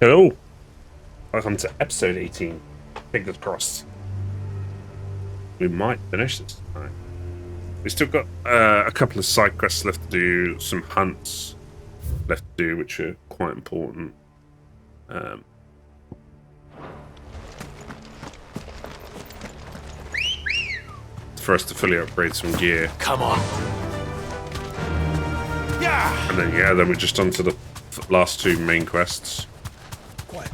Hello, welcome to episode 18. Fingers crossed. We might finish this tonight. We still got a couple of side quests left to do, some hunts left to do, which are quite important. For us to fully upgrade some gear. Come on. Yeah. And then we're just on to the last two main quests. Quiet.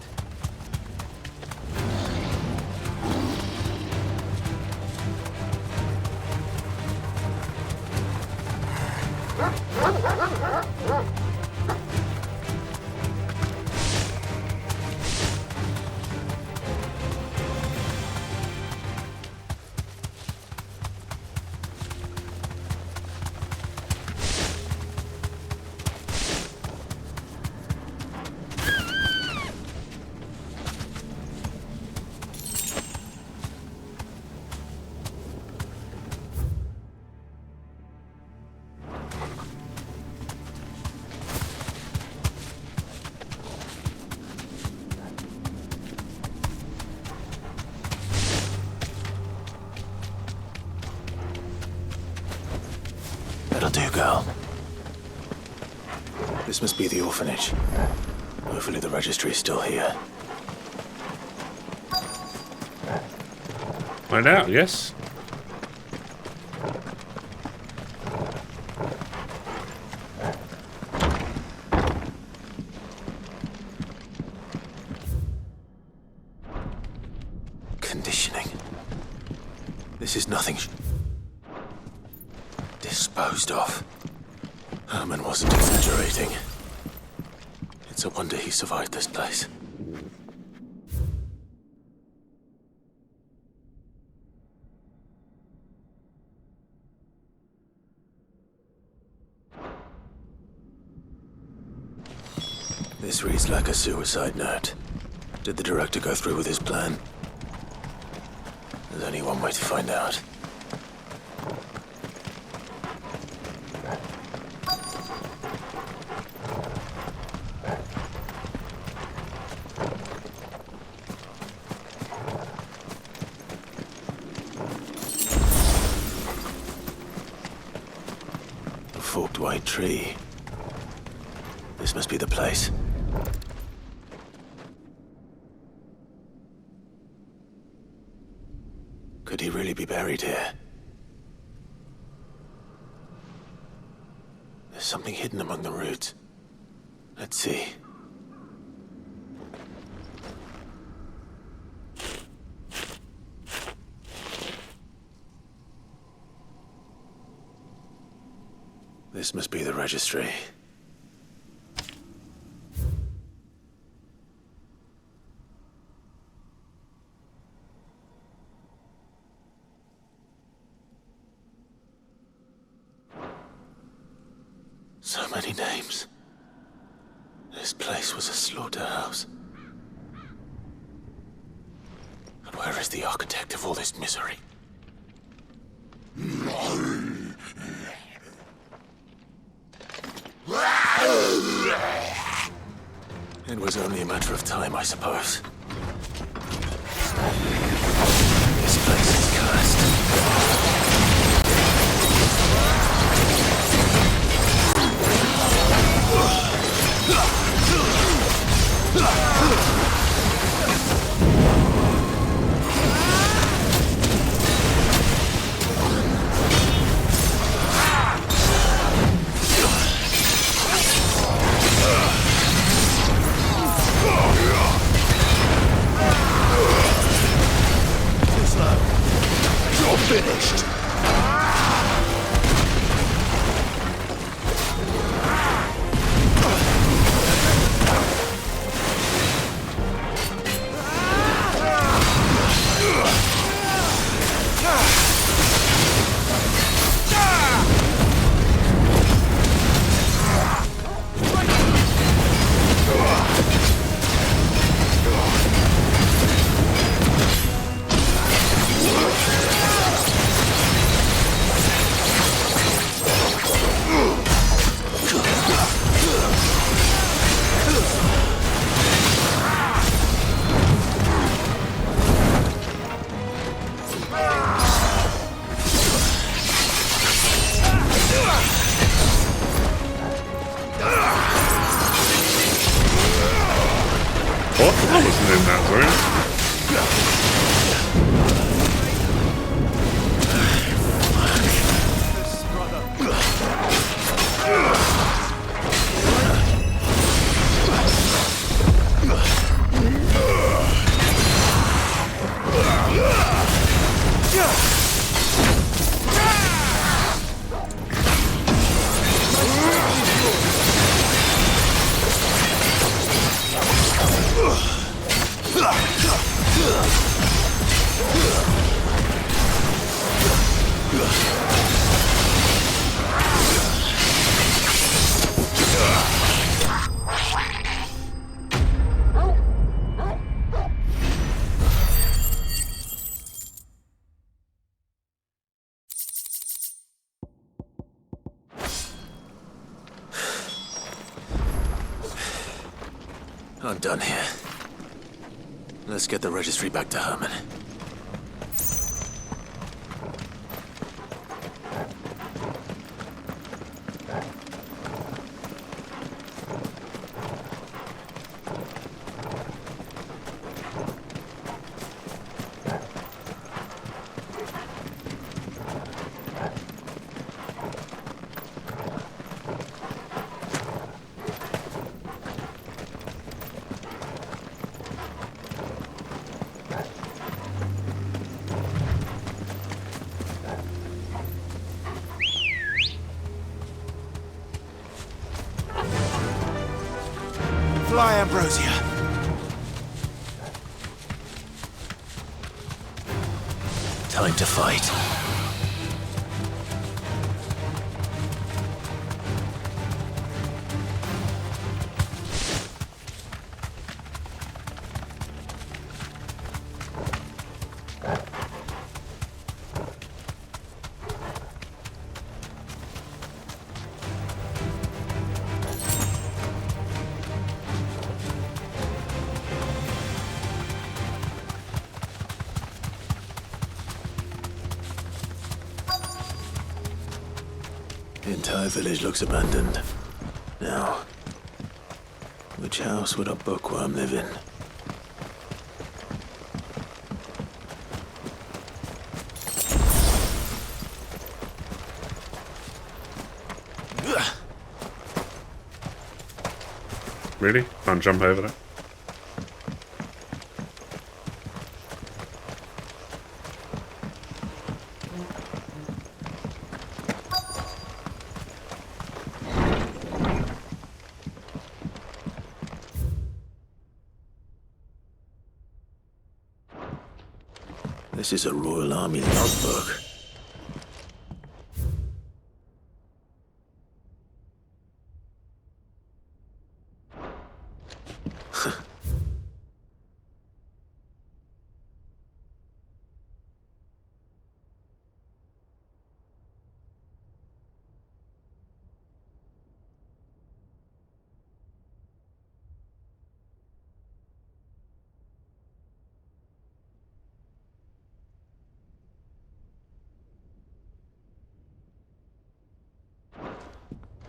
That'll do, girl. This must be the orphanage. Hopefully the registry's still here. Find out, yes? Conditioning. This is nothing disposed of. Herman wasn't exaggerating. It's a wonder he survived this place. This reads like a suicide note. Did the director go through with his plan? There's only one way to find out. A forked white tree. This must be the place. Could he really be buried here? There's something hidden among the roots. Let's see. This must be the registry. So many names. This place was a slaughterhouse. And where is the architect of all this misery? It was only a matter of time, I suppose. This place is cursed. You're finished. What? I wasn't in that zone. I'm done here. Let's get the registry back to Herman. Fly, Ambrosia. Time to fight. The entire village looks abandoned. Now, which house would a bookworm live in? Really? Can't jump over that? This is a Royal Army logbook.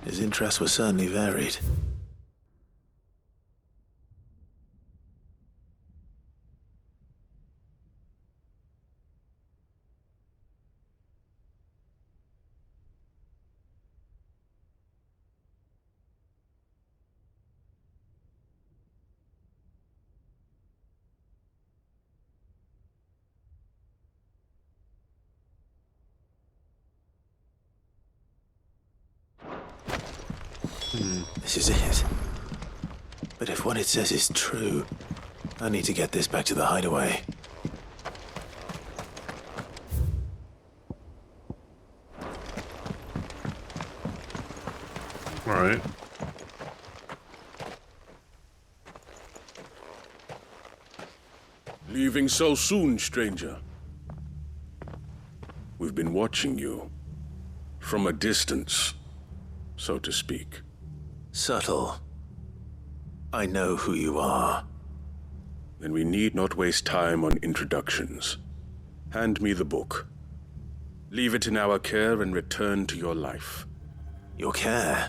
His interests were certainly varied. This is it. But if what it says is true, I need to get this back to the hideaway. Alright. Leaving so soon, stranger? We've been watching you. From a distance, so to speak. Subtle. I know who you are. Then we need not waste time on introductions. Hand me the book. Leave it in our care and return to your life. Your care?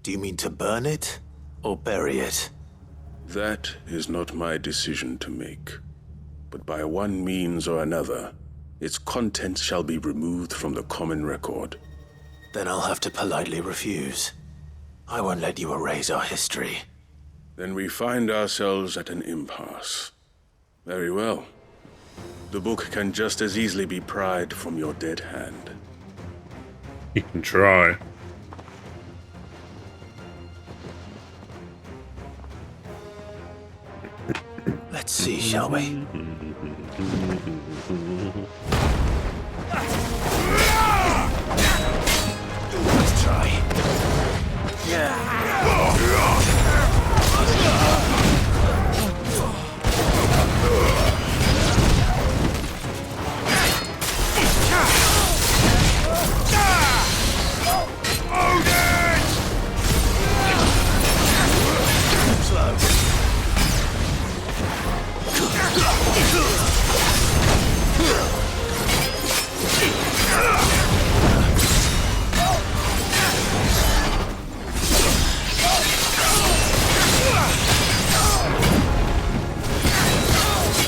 Do you mean to burn it or bury it? That is not my decision to make. But by one means or another, its contents shall be removed from the common record. Then I'll have to politely refuse. I won't let you erase our history. Then we find ourselves at an impasse. Very well. The book can just as easily be pried from your dead hand. You can try. Let's see, shall we? Let's try.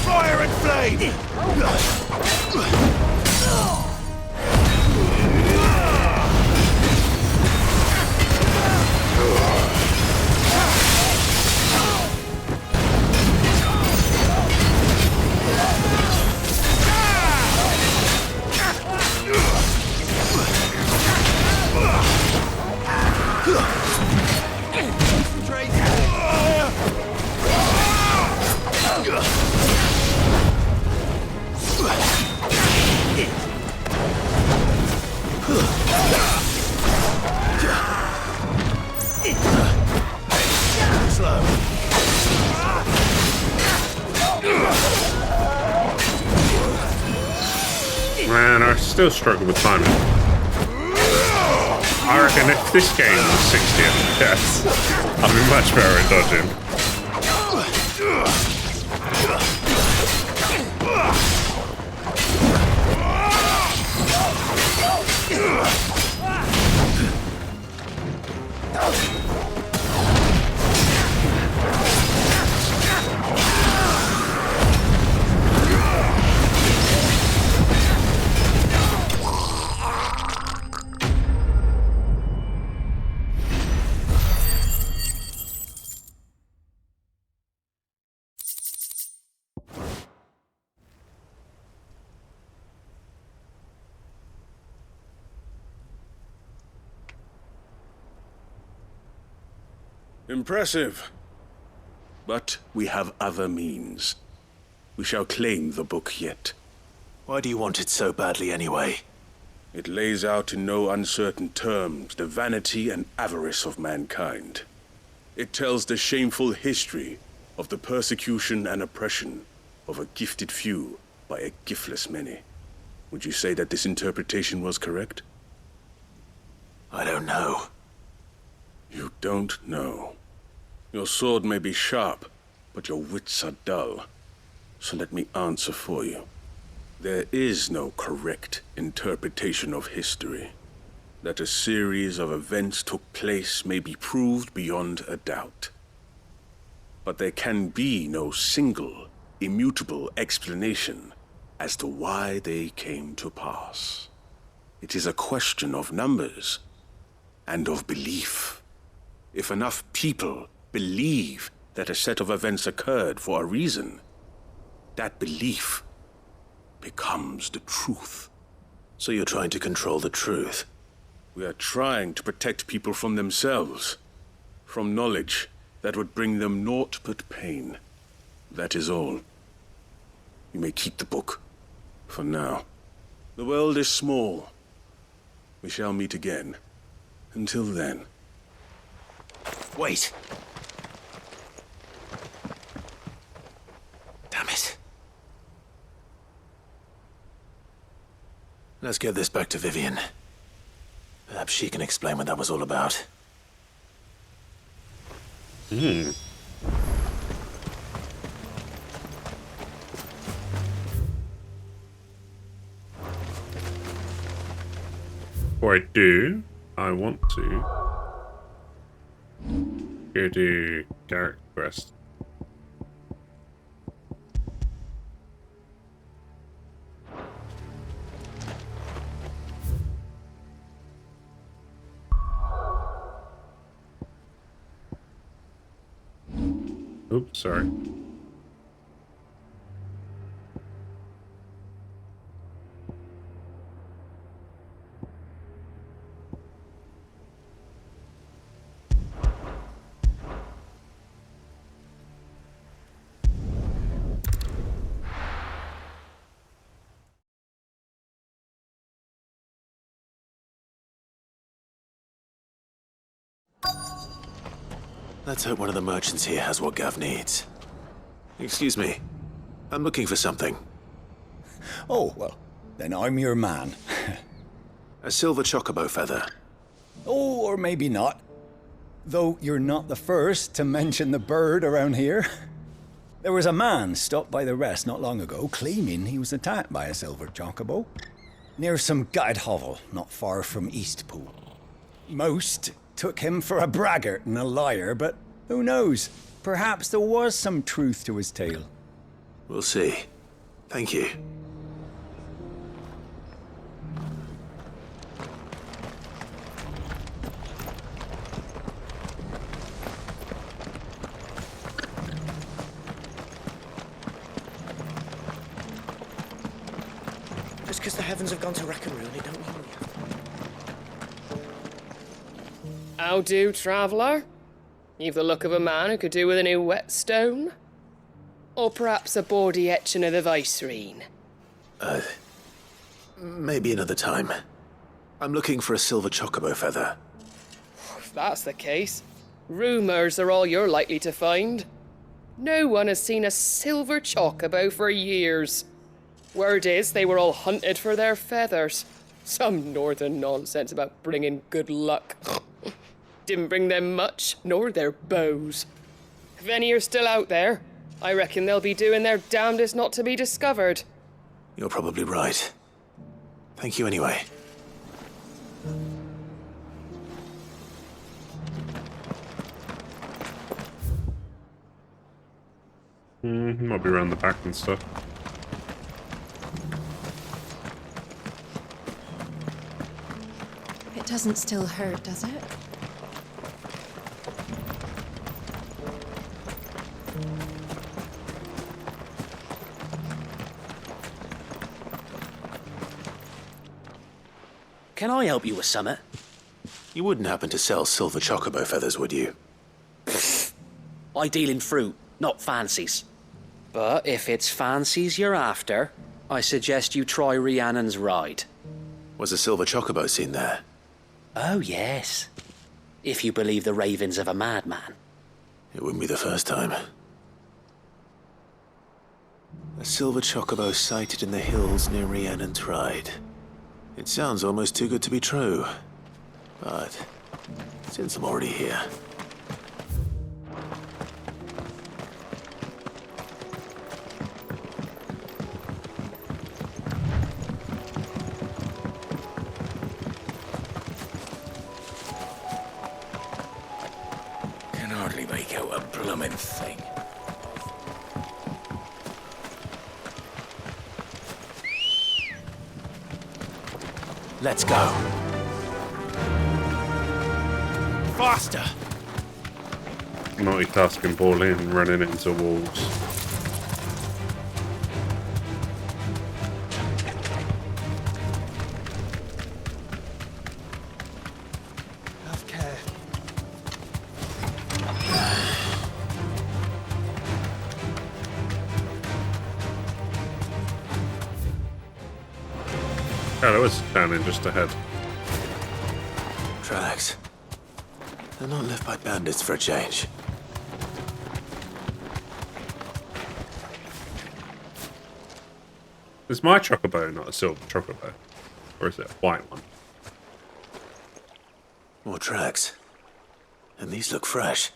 Fire and flame! Man, I still struggle with timing. I reckon if this game was 60 FPS, I'd be much better at dodging. Impressive. But we have other means. We shall claim the book yet. Why do you want it so badly anyway? It lays out in no uncertain terms the vanity and avarice of mankind. It tells the shameful history of the persecution and oppression of a gifted few by a giftless many. Would you say that this interpretation was correct? I don't know. You don't know. Your sword may be sharp, but your wits are dull. So let me answer for you. There is no correct interpretation of history. That a series of events took place may be proved beyond a doubt. But there can be no single, immutable explanation as to why they came to pass. It is a question of numbers and of belief. If enough people believe that a set of events occurred for a reason, that belief becomes the truth. So you're trying to control the truth? We are trying to protect people from themselves, from knowledge that would bring them naught but pain. That is all. You may keep the book, for now. The world is small. We shall meet again. Until then. Wait! Damn it. Let's get this back to Vivian. Perhaps she can explain what that was all about. Before I do, I want to go to character quest. Oops, sorry. Let's hope one of the merchants here has what Gav needs. Excuse me. I'm looking for something. Oh, well, then I'm your man. A silver chocobo feather. Oh, or maybe not. Though you're not the first to mention the bird around here. There was a man stopped by the rest not long ago claiming he was attacked by a silver chocobo near some gutted hovel not far from Eastpool. Most took him for a braggart and a liar, but who knows? Perhaps there was some truth to his tale. We'll see. Thank you. Just because the heavens have gone to wreck and ruin, it don't mean we have. How do, traveller? You've the look of a man who could do with a new whetstone? Or perhaps a bawdy etching of the Vicerine? Maybe another time. I'm looking for a silver chocobo feather. If that's the case, rumours are all you're likely to find. No one has seen a silver chocobo for years. Word is they were all hunted for their feathers. Some northern nonsense about bringing good luck. Didn't bring them much, nor their bows. If any are still out there, I reckon they'll be doing their damnedest not to be discovered. You're probably right. Thank you anyway. Might be around the back and stuff. It doesn't still hurt, does it? Can I help you with summit? You wouldn't happen to sell silver chocobo feathers, would you? I deal in fruit, not fancies. But if it's fancies you're after, I suggest you try Rhiannon's ride. Was a silver chocobo seen there? Oh, yes. If you believe the ravings of a madman. It wouldn't be the first time. A silver chocobo sighted in the hills near Rhiannon's Ride. It sounds almost too good to be true. But since I'm already here... Can hardly make out a bloomin' thing. Let's go. Faster! Multitasking ball in, running into walls. Have care. Oh, there was a cannon just ahead. Tracks. They're not left by bandits for a change. Is my chocobo not a silver chocobo? Or is it a white one? More tracks. And these look fresh.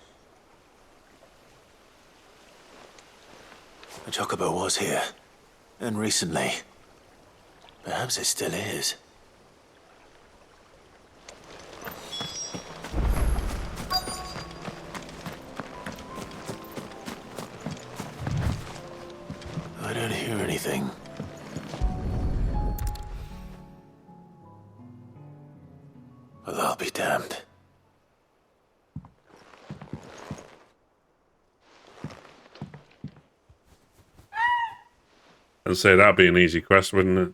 The chocobo was here. And recently. Perhaps it still is. I don't hear anything. Well, I'll be damned. And say that'd be an easy quest, wouldn't it?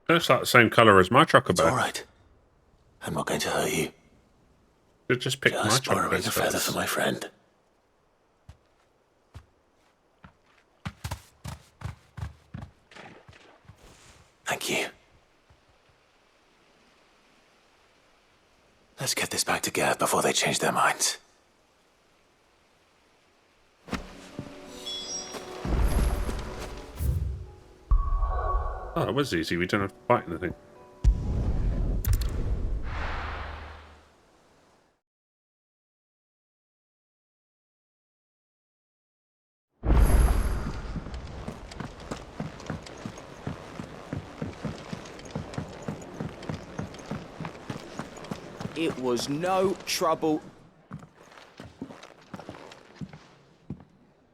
Looks like the same colour as my It's chocobo. all right. I'm not going to hurt you. Should just pick my Just borrowing a chocobo feather first. for my friend. Thank you. Let's get this back to Gav before they change their minds. Oh, it was easy. We don't have to fight anything. It was no trouble.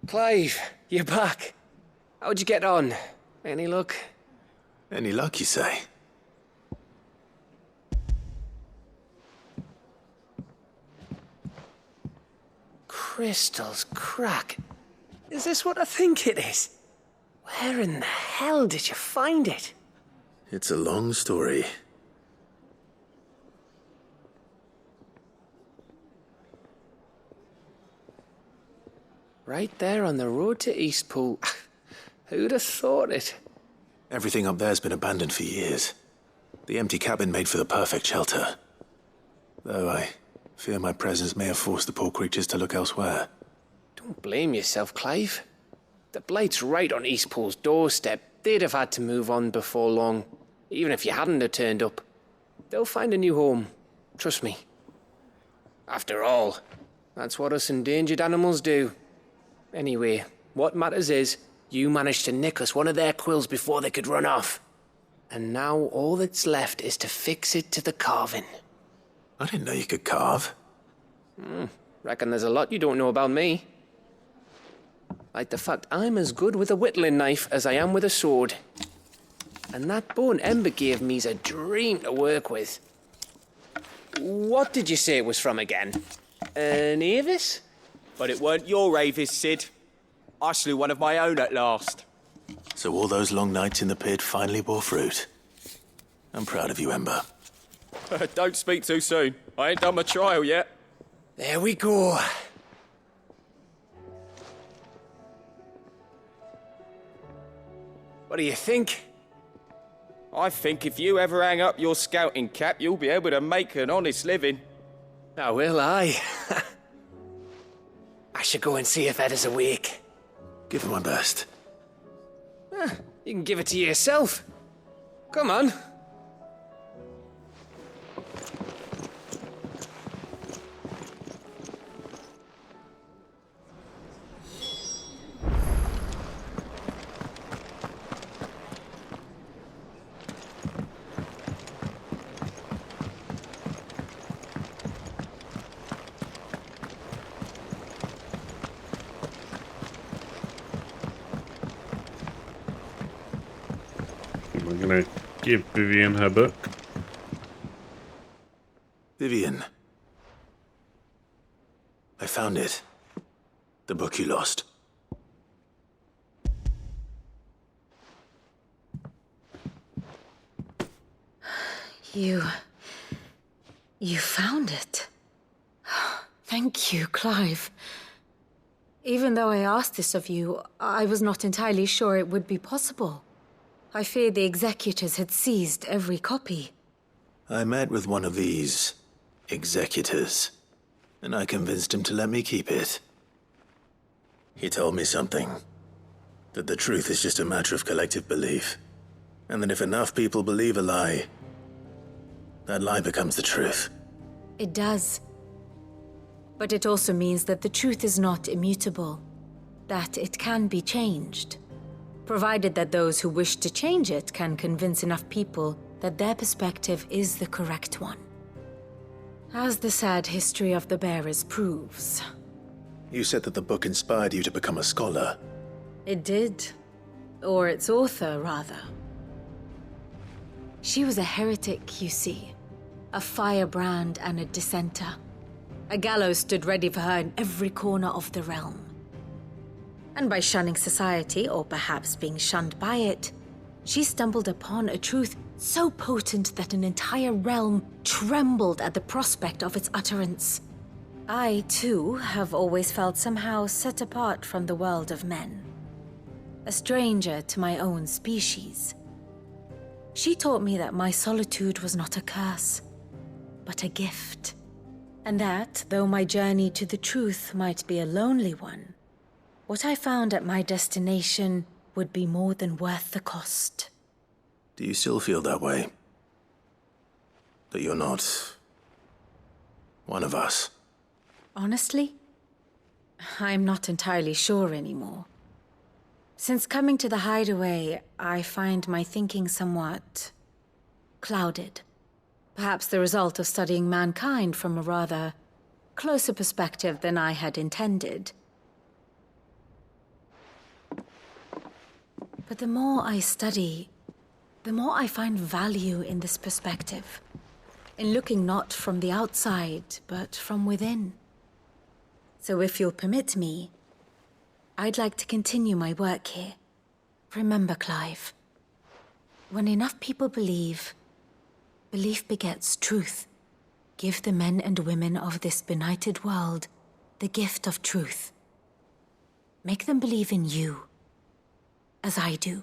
Clive, you're back. How'd you get on? Any luck? Any luck, you say? Crystal's crack. Is this what I think it is? Where in the hell did you find it? It's a long story. Right there on the road to Eastpool. Who'd have thought it? Everything up there's been abandoned for years. The empty cabin made for the perfect shelter. Though I fear my presence may have forced the poor creatures to look elsewhere. Don't blame yourself, Clive. The Blight's right on Eastpool's doorstep. They'd have had to move on before long, even if you hadn't have turned up. They'll find a new home. Trust me. After all, that's what us endangered animals do. Anyway, what matters is, you managed to nick us one of their quills before they could run off. And now all that's left is to fix it to the carving. I didn't know you could carve. Reckon there's a lot you don't know about me. Like the fact I'm as good with a whittling knife as I am with a sword. And that bone Ember gave me's a dream to work with. What did you say it was from again? An Avis? But it weren't your Avis, Sid. I slew one of my own at last. So all those long nights in the pit finally bore fruit. I'm proud of you, Ember. Don't speak too soon. I ain't done my trial yet. There we go. What do you think? I think if you ever hang up your scouting cap, you'll be able to make an honest living. Oh, will I? I should go and see if Ed is awake. Give it my best. You can give it to yourself. Come on. We're gonna give Vivian her book. Vivian. I found it. The book you lost. You found it. Thank you, Clive. Even though I asked this of you, I was not entirely sure it would be possible. I feared the executors had seized every copy. I met with one of these executors, and I convinced him to let me keep it. He told me something. That the truth is just a matter of collective belief. And that if enough people believe a lie, that lie becomes the truth. It does. But it also means that the truth is not immutable. That it can be changed. Provided that those who wish to change it can convince enough people that their perspective is the correct one. As the sad history of the bearers proves. You said that the book inspired you to become a scholar. It did. Or its author, rather. She was a heretic, you see. A firebrand and a dissenter. A gallows stood ready for her in every corner of the realm. And by shunning society, or perhaps being shunned by it, she stumbled upon a truth so potent that an entire realm trembled at the prospect of its utterance. I, too, have always felt somehow set apart from the world of men. A stranger to my own species. She taught me that my solitude was not a curse, but a gift. And that, though my journey to the truth might be a lonely one, what I found at my destination would be more than worth the cost. Do you still feel that way? That you're not one of us? Honestly, I'm not entirely sure anymore. Since coming to the hideaway, I find my thinking somewhat clouded. Perhaps the result of studying mankind from a rather closer perspective than I had intended. But the more I study, the more I find value in this perspective. In looking not from the outside, but from within. So if you'll permit me, I'd like to continue my work here. Remember, Clive, when enough people believe, belief begets truth. Give the men and women of this benighted world the gift of truth. Make them believe in you, as I do.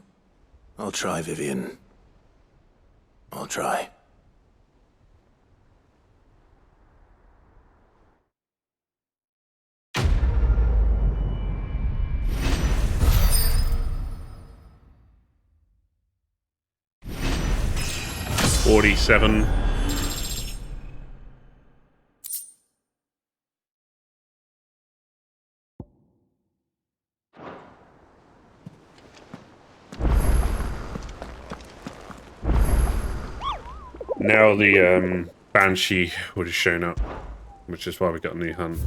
I'll try, Vivian. I'll try. $47. Now the Banshee would have shown up, which is why we got a new hunt.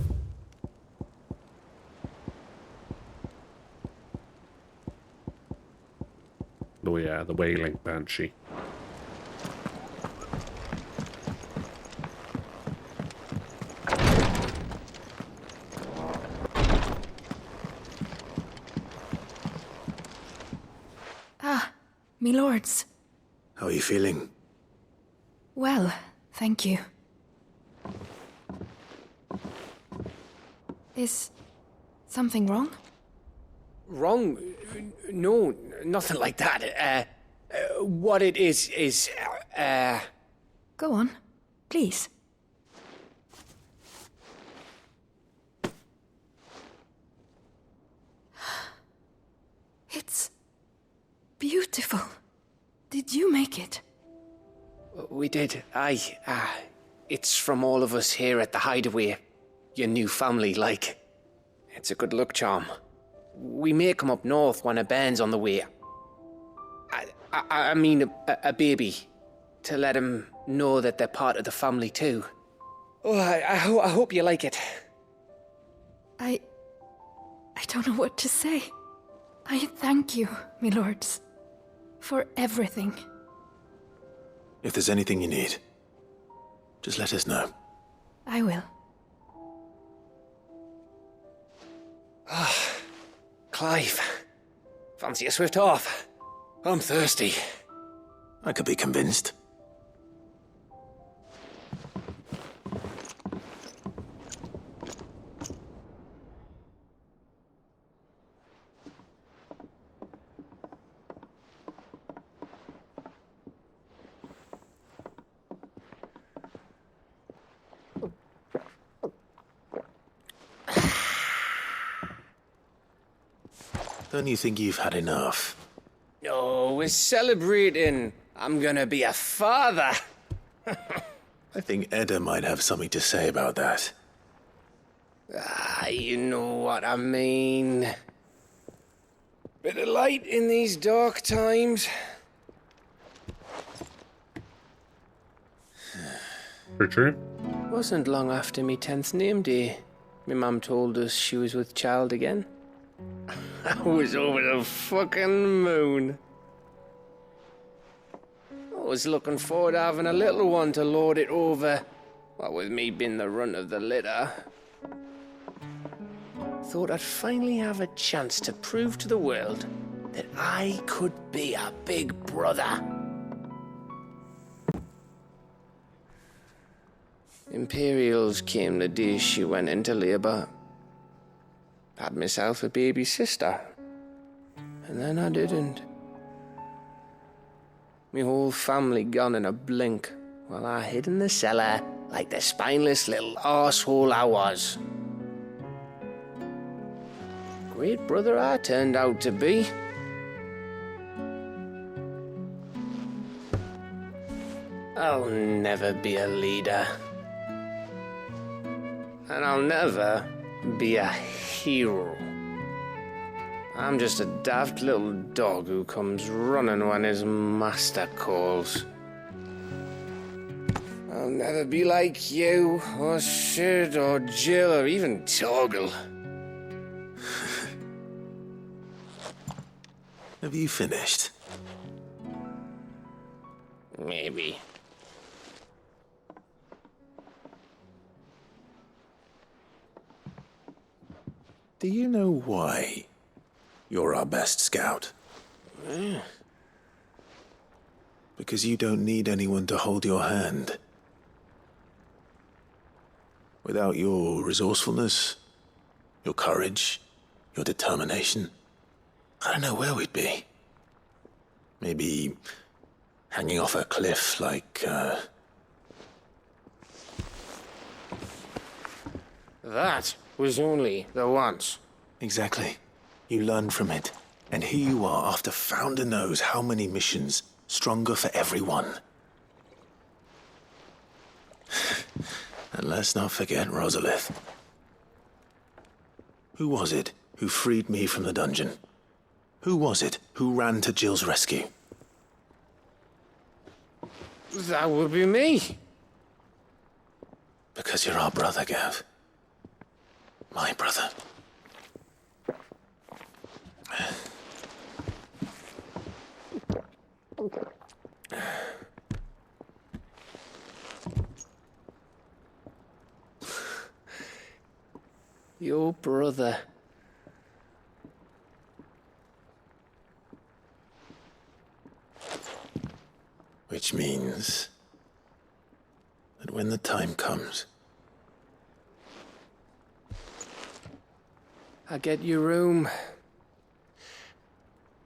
Oh yeah, the Wailing Banshee. Me lords. How are you feeling? Well, thank you. Is something wrong? Wrong? No, nothing like that. What it is, Go on, please. It's beautiful. Did you make it? We did. Aye. It's from all of us here at the Hideaway. Your new family, like. It's a good luck charm. We may come up north when a band's on the way. I mean a baby. To let him know that they're part of the family too. Oh, I hope you like it. I don't know what to say. I thank you, me lords, for everything. If there's anything you need, just let us know. I will. Clive, fancy a swift off? I'm thirsty. I could be convinced. Don't you think you've had enough? No, we're celebrating. I'm gonna be a father. I think Edda might have something to say about that. You know what I mean. Bit of light in these dark times. True, true. Wasn't long after me 10th name day. My mum told us she was with child again. I was over the fucking moon. I was looking forward to having a little one to lord it over, what with me being the runt of the litter. Thought I'd finally have a chance to prove to the world that I could be a big brother. Imperials came the day she went into labour. Had myself a baby sister. And then I didn't. Me whole family gone in a blink, while I hid in the cellar like the spineless little arsehole I was. Great brother I turned out to be. I'll never be a leader. And I'll never be a hero. I'm just a daft little dog who comes running when his master calls. I'll never be like you, or Sid, or Jill, or even Torgal. Have you finished? Maybe. Do you know why you're our best scout? Because you don't need anyone to hold your hand. Without your resourcefulness, your courage, your determination, I don't know where we'd be. Maybe hanging off a cliff like, That was only the once. Exactly. You learned from it. And here you are after Founder knows how many missions, stronger for everyone. And let's not forget Rosalith. Who was it who freed me from the dungeon? Who was it who ran to Jill's rescue? That would be me. Because you're our brother, Gav. My brother. Your brother. Which means that when the time comes, I get your room.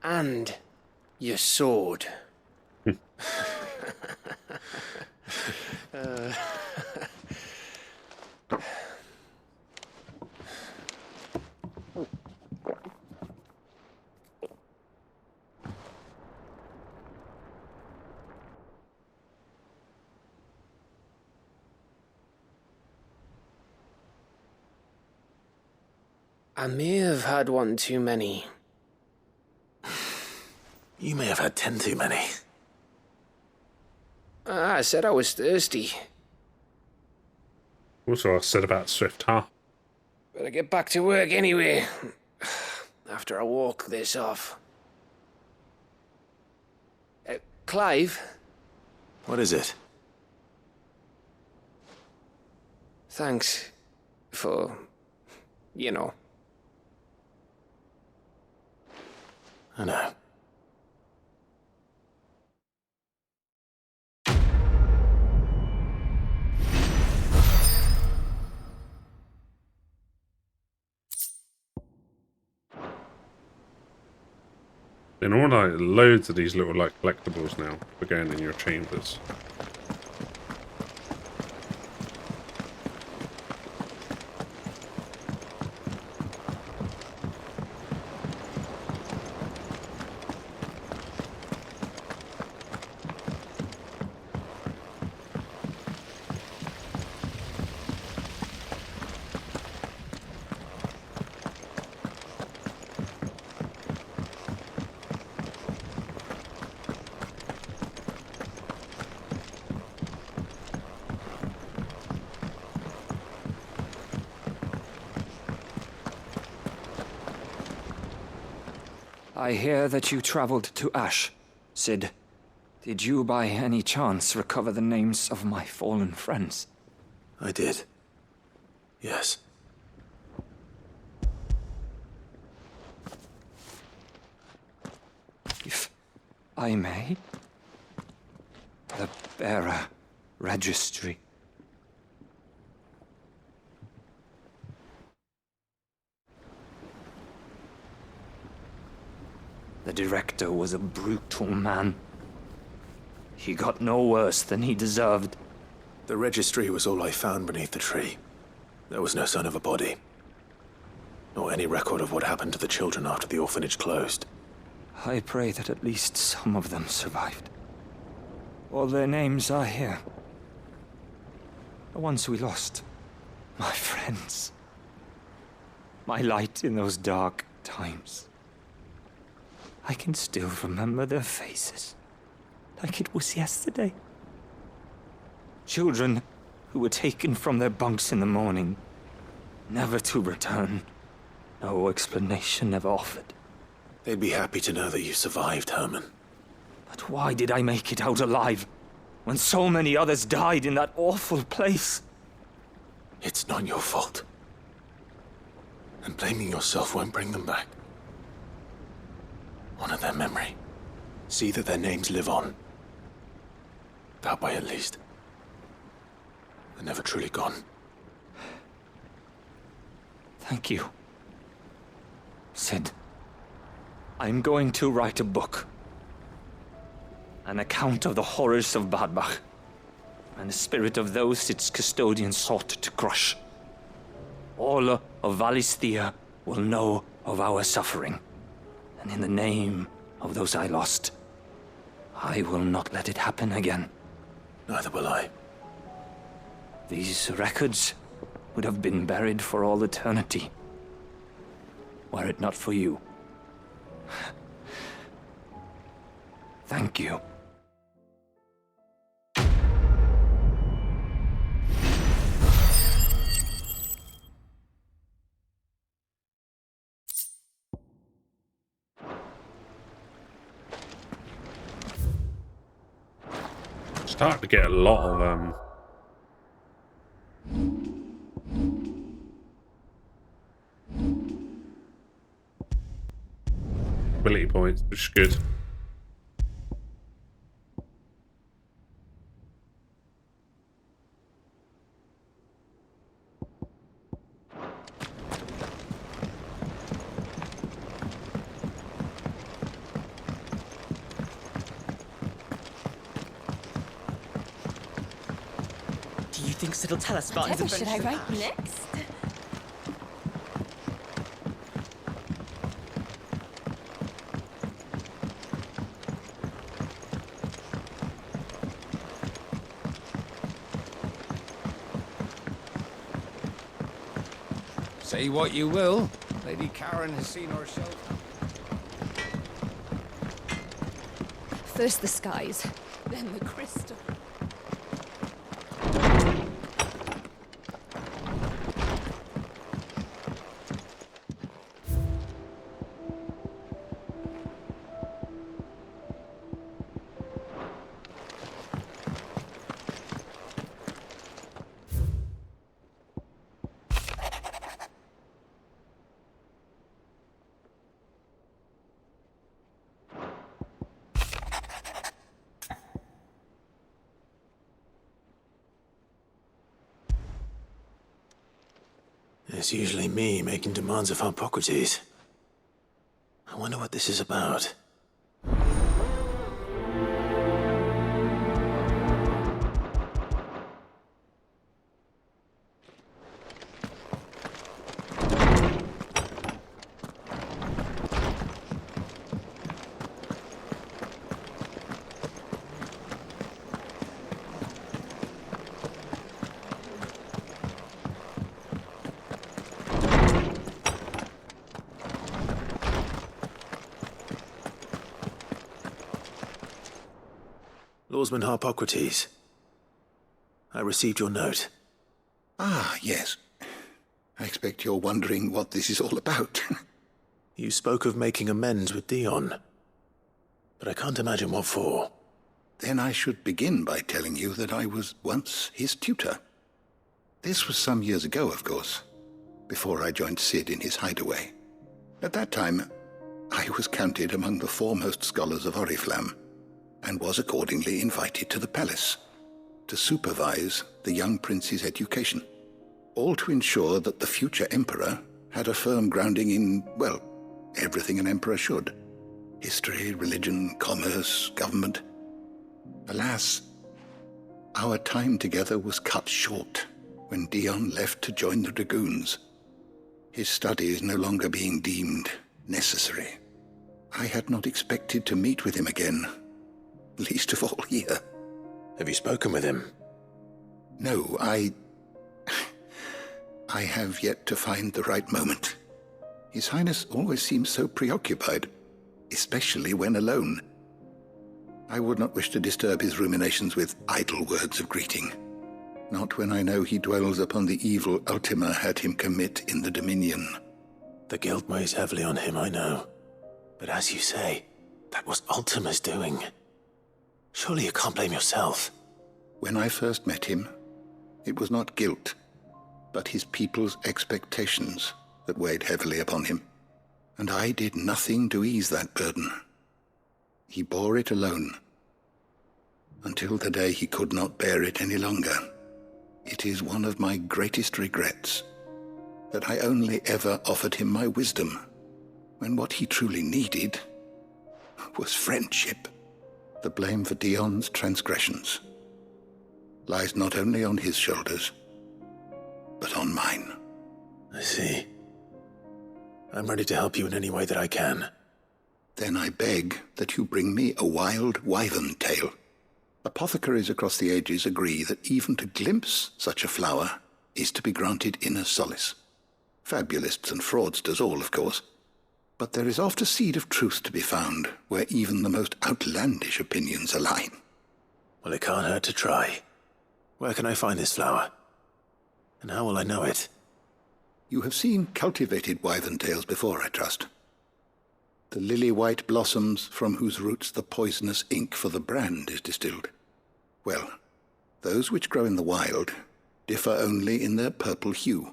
And your sword. I may have had one too many. you may have had 10 too many. I said I was thirsty. Also, I said about Swift Harp. Better get back to work anyway. After I walk this off. Clive? What is it? Thanks for, you know. I know. In all, like loads of these little like collectibles now for going in your chambers. I hear that you traveled to Ash, Sid. Did you by any chance recover the names of my fallen friends? I did. Yes. If I may? The bearer registry. The director was a brutal man. He got no worse than he deserved. The registry was all I found beneath the tree. There was no sign of a body. Nor any record of what happened to the children after the orphanage closed. I pray that at least some of them survived. All their names are here. The ones we lost. My friends. My light in those dark times. I can still remember their faces, like it was yesterday. Children who were taken from their bunks in the morning, never to return. No explanation ever offered. They'd be happy to know that you survived, Herman. But why did I make it out alive, when so many others died in that awful place? It's not your fault. And blaming yourself won't bring them back. Honor their memory. See that their names live on. That way, at least. They're never truly gone. Thank you. Sid, I'm going to write a book. An account of the horrors of Badbach, and the spirit of those its custodians sought to crush. All of Valisthea will know of our suffering. And in the name of those I lost, I will not let it happen again. Neither will I. These records would have been buried for all eternity, were it not for you. Thank you. Starting to get a lot of ability points, which is good. Do you think Sid will tell us about his Whatever should I adventures? write next? Say what you will, Lady Karen has seen herself. First the skies, then the crystal. It's usually me making demands of Hippocrates. I wonder what this is about. Lawsman Hippocrates. I received your note. Ah, yes. I expect you're wondering what this is all about. You spoke of making amends with Dion, but I can't imagine what for. Then I should begin by telling you that I was once his tutor. This was some years ago, of course, before I joined Cid in his hideaway. At that time, I was counted among the foremost scholars of Oriflamme, and was accordingly invited to the palace to supervise the young prince's education, all to ensure that the future emperor had a firm grounding in, well, everything an emperor should. History, religion, commerce, government. Alas, our time together was cut short when Dion left to join the Dragoons, his studies no longer being deemed necessary. I had not expected to meet with him again, least of all here. Have you spoken with him? No, I have yet to find the right moment. His Highness always seems so preoccupied, especially when alone. I would not wish to disturb his ruminations with idle words of greeting, not when I know he dwells upon the evil Ultima had him commit in the Dominion. The guilt weighs heavily on him, I know. But as you say, that was Ultima's doing. Surely you can't blame yourself. When I first met him, it was not guilt, but his people's expectations that weighed heavily upon him. And I did nothing to ease that burden. He bore it alone, until the day he could not bear it any longer. It is one of my greatest regrets that I only ever offered him my wisdom, when what he truly needed was friendship. The blame for Dion's transgressions lies not only on his shoulders, but on mine. I see. I'm ready to help you in any way that I can. Then I beg that you bring me a wild wyvern tail. Apothecaries across the ages agree that even to glimpse such a flower is to be granted inner solace. Fabulists and fraudsters all, of course. But there is oft a seed of truth to be found where even the most outlandish opinions align. Well, it can't hurt to try. Where can I find this flower? And how will I know it? You have seen cultivated wyvern tails before, I trust. The lily-white blossoms from whose roots the poisonous ink for the brand is distilled. Well, those which grow in the wild differ only in their purple hue.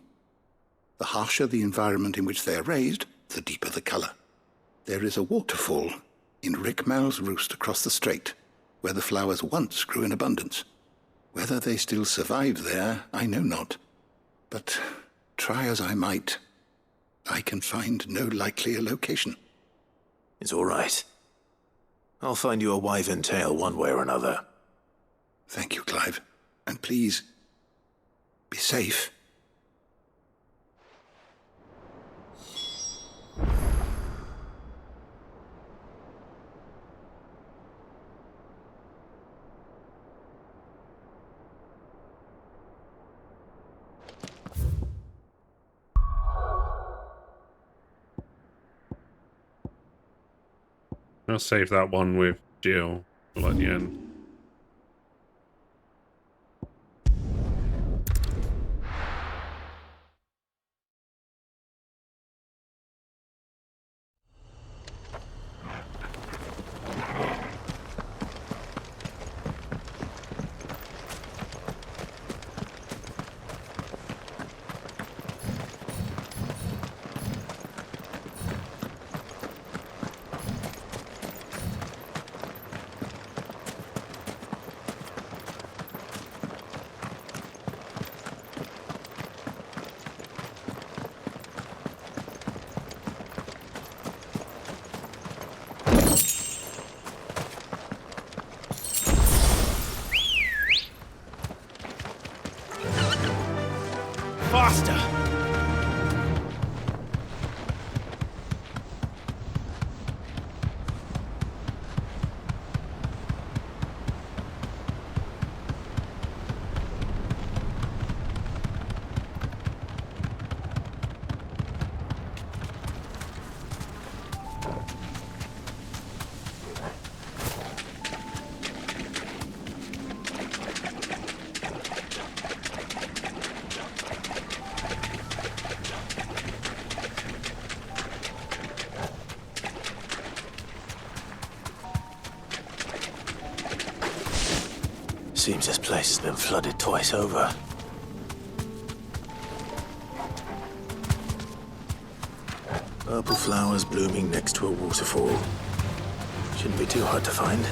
The harsher the environment in which they are raised, the deeper the color. There is a waterfall in Rickmal's roost across the strait, where the flowers once grew in abundance. Whether they still survive there, I know not. But try as I might, I can find no likelier location. It's all right. I'll find you a wyvern tail one way or another. Thank you, Clive. And please, be safe. I'll save that one with Jill for like the end. Seems this place has been flooded twice over. Purple flowers blooming next to a waterfall. Shouldn't be too hard to find.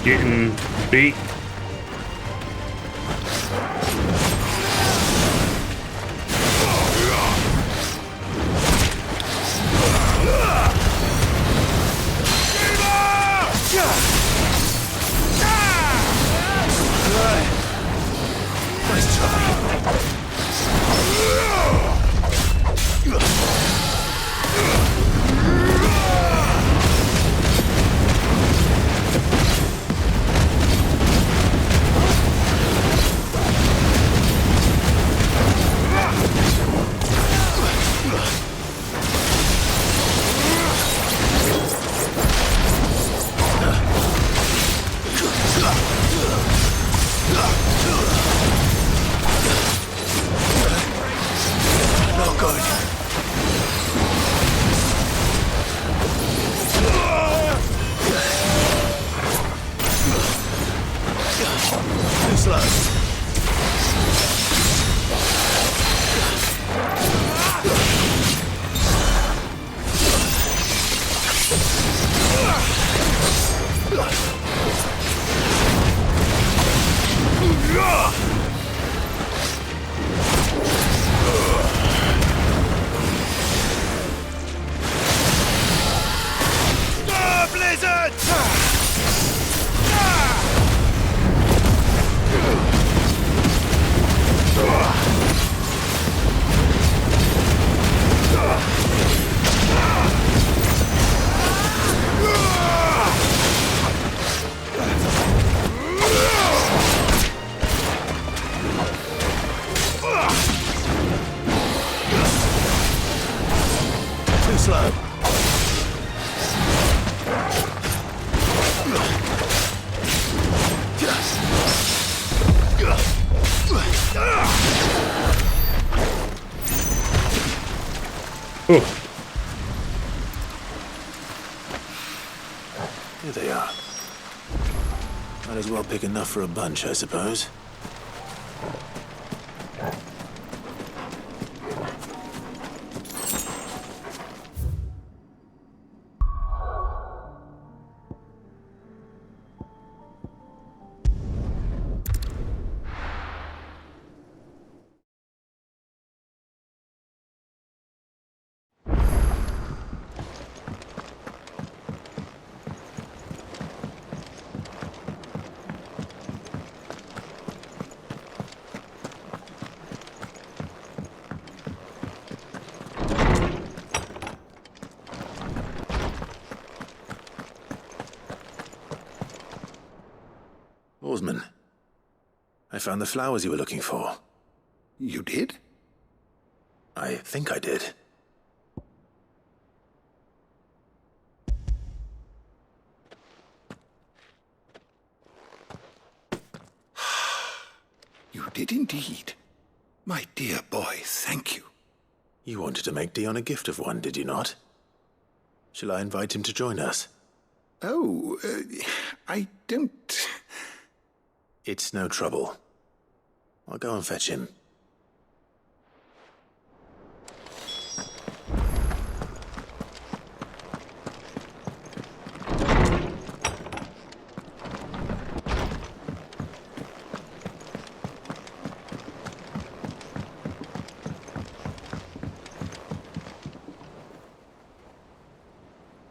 Getting beat. Oh. Here they are. Might as well pick enough for a bunch, I suppose. Oarsman, I found the flowers you were looking for. You did? I think I did. You did indeed. My dear boy, thank you. You wanted to make Dion a gift of one, did you not? Shall I invite him to join us? Oh, I don't... It's no trouble. I'll go and fetch him.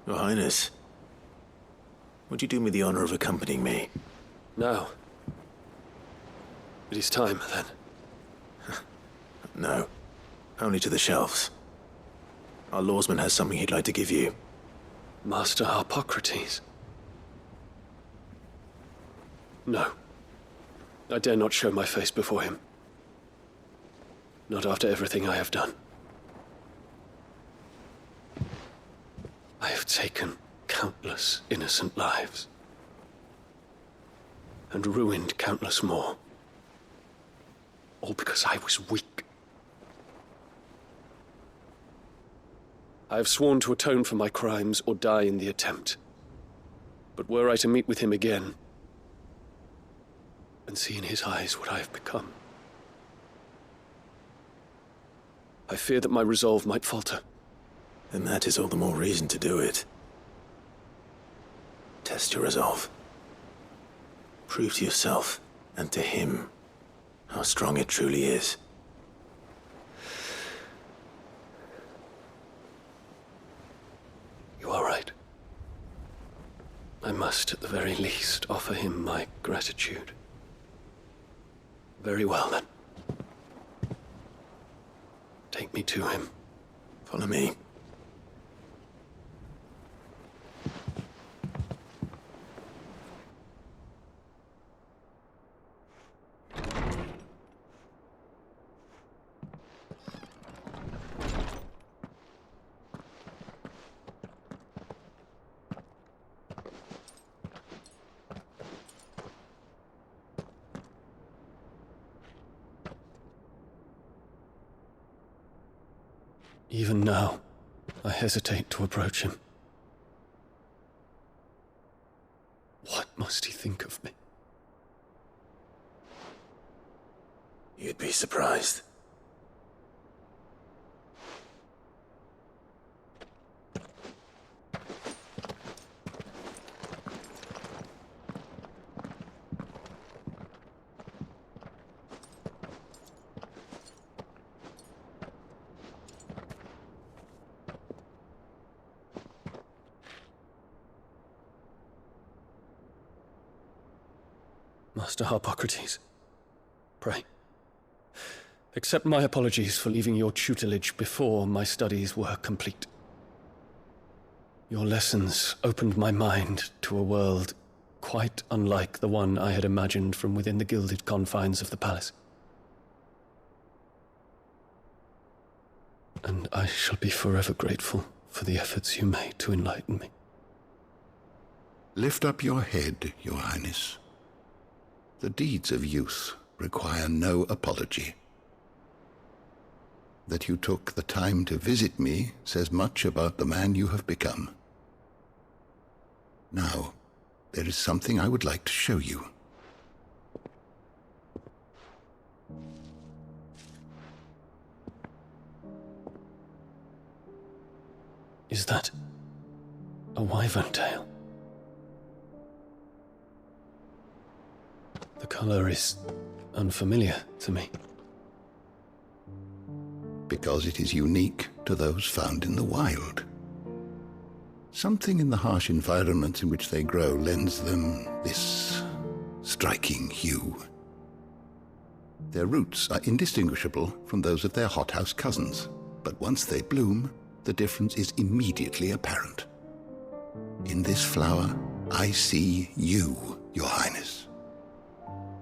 Your Highness, would you do me the honor of accompanying me? No. It is time, then. No. Only to the shelves. Our lawsman has something he'd like to give you. Master Harpocrates. No. I dare not show my face before him. Not after everything I have done. I have taken countless innocent lives. and ruined countless more. All because I was weak. I have sworn to atone for my crimes or die in the attempt. But were I to meet with him again, and see in his eyes what I have become, I fear that my resolve might falter. Then that is all the more reason to do it. Test your resolve. Prove to yourself, and to him, how strong it truly is. You are right. I must, at the very least, offer him my gratitude. Very well, then. Take me to him. Follow me. Even now, I hesitate to approach him. What must he think of me? You'd be surprised. Master Harpocrates, pray, accept my apologies for leaving your tutelage before my studies were complete. Your lessons opened my mind to a world quite unlike the one I had imagined from within the gilded confines of the palace. And I shall be forever grateful for the efforts you made to enlighten me. Lift up your head, Your Highness. The deeds of youth require no apology. That you took the time to visit me says much about the man you have become. Now, there is something I would like to show you. Is that a wyvern tail? The color is unfamiliar to me. Because it is unique to those found in the wild. Something in the harsh environments in which they grow lends them this striking hue. Their roots are indistinguishable from those of their hothouse cousins, but once they bloom, the difference is immediately apparent. In this flower, I see you, Your Highness.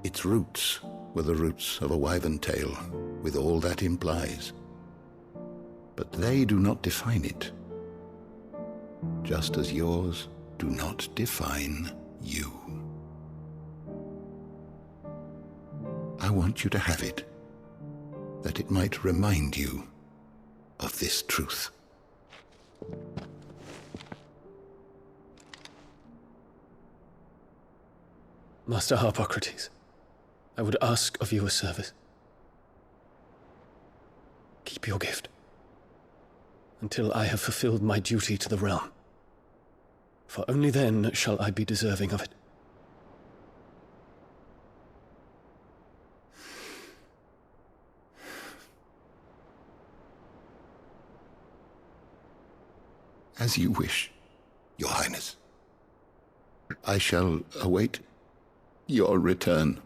Its roots were the roots of a wyvern tail, with all that implies. But they do not define it, just as yours do not define you. I want you to have it, that it might remind you of this truth. Master Harpocrates, I would ask of you a service. Keep your gift until I have fulfilled my duty to the realm, for only then shall I be deserving of it. As you wish, Your Highness. I shall await your return.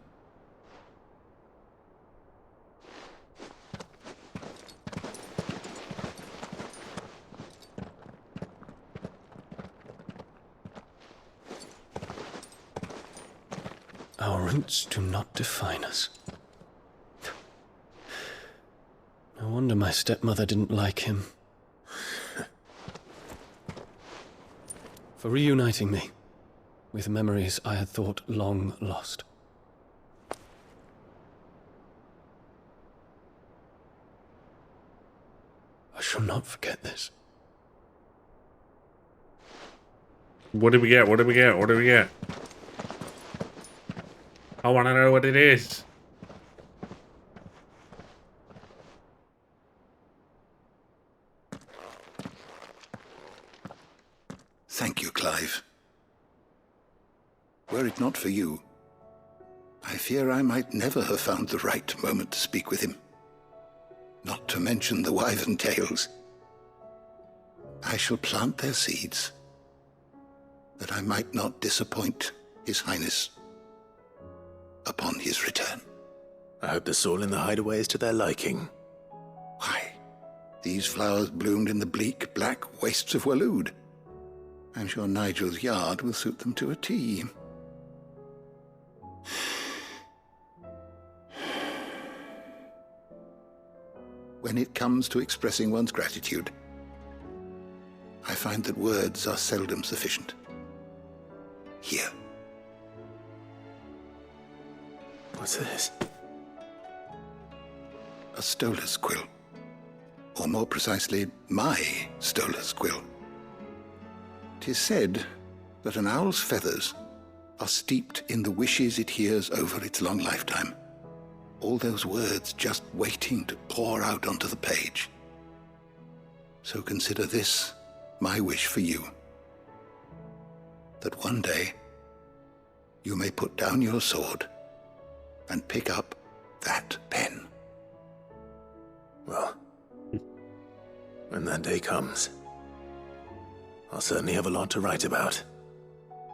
Our roots do not define us. No wonder my stepmother didn't like him. For reuniting me with memories I had thought long lost. shall not forget this. What did we get? What did we get? What did we get? I want to know what it is. Thank you, Clive. Were it not for you, I fear I might never have found the right moment to speak with him. Not to mention the wyvern tales. I shall plant their seeds, that I might not disappoint His Highness upon his return. I hope the soil in the hideaway is to their liking. Why, these flowers bloomed in the bleak, black wastes of Waloed. I'm sure Nigel's yard will suit them to a T. When it comes to expressing one's gratitude, I find that words are seldom sufficient. Here. What's this? A stolas quill. Or more precisely, my stolas quill. 'Tis said that an owl's feathers are steeped in the wishes it hears over its long lifetime. All those words just waiting to pour out onto the page. So consider this my wish for you. That one day you may put down your sword and pick up that pen. Well, when that day comes, I'll certainly have a lot to write about.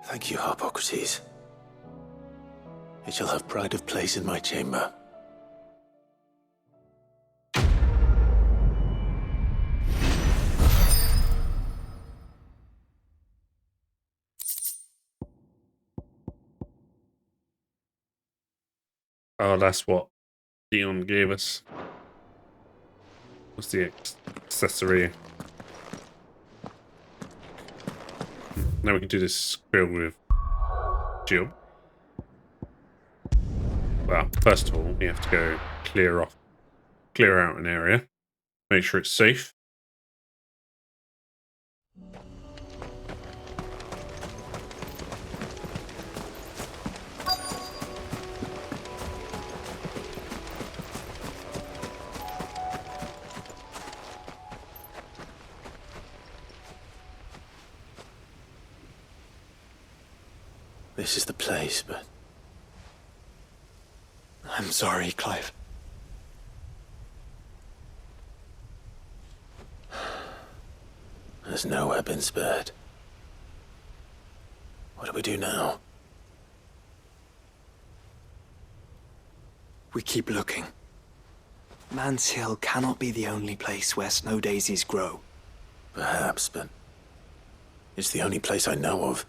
Thank you, Harpocrates. It shall have pride of place in my chamber. Oh, that's what Dion gave us. What's the accessory? Now we can do this skill with Jill. Well, first of all, we have to go clear out an area. Make sure it's safe. This is the place, but I'm sorry, Clive. There's nowhere been spared. What do we do now? We keep looking. Man's Hill cannot be the only place where snow daisies grow. Perhaps, but it's the only place I know of.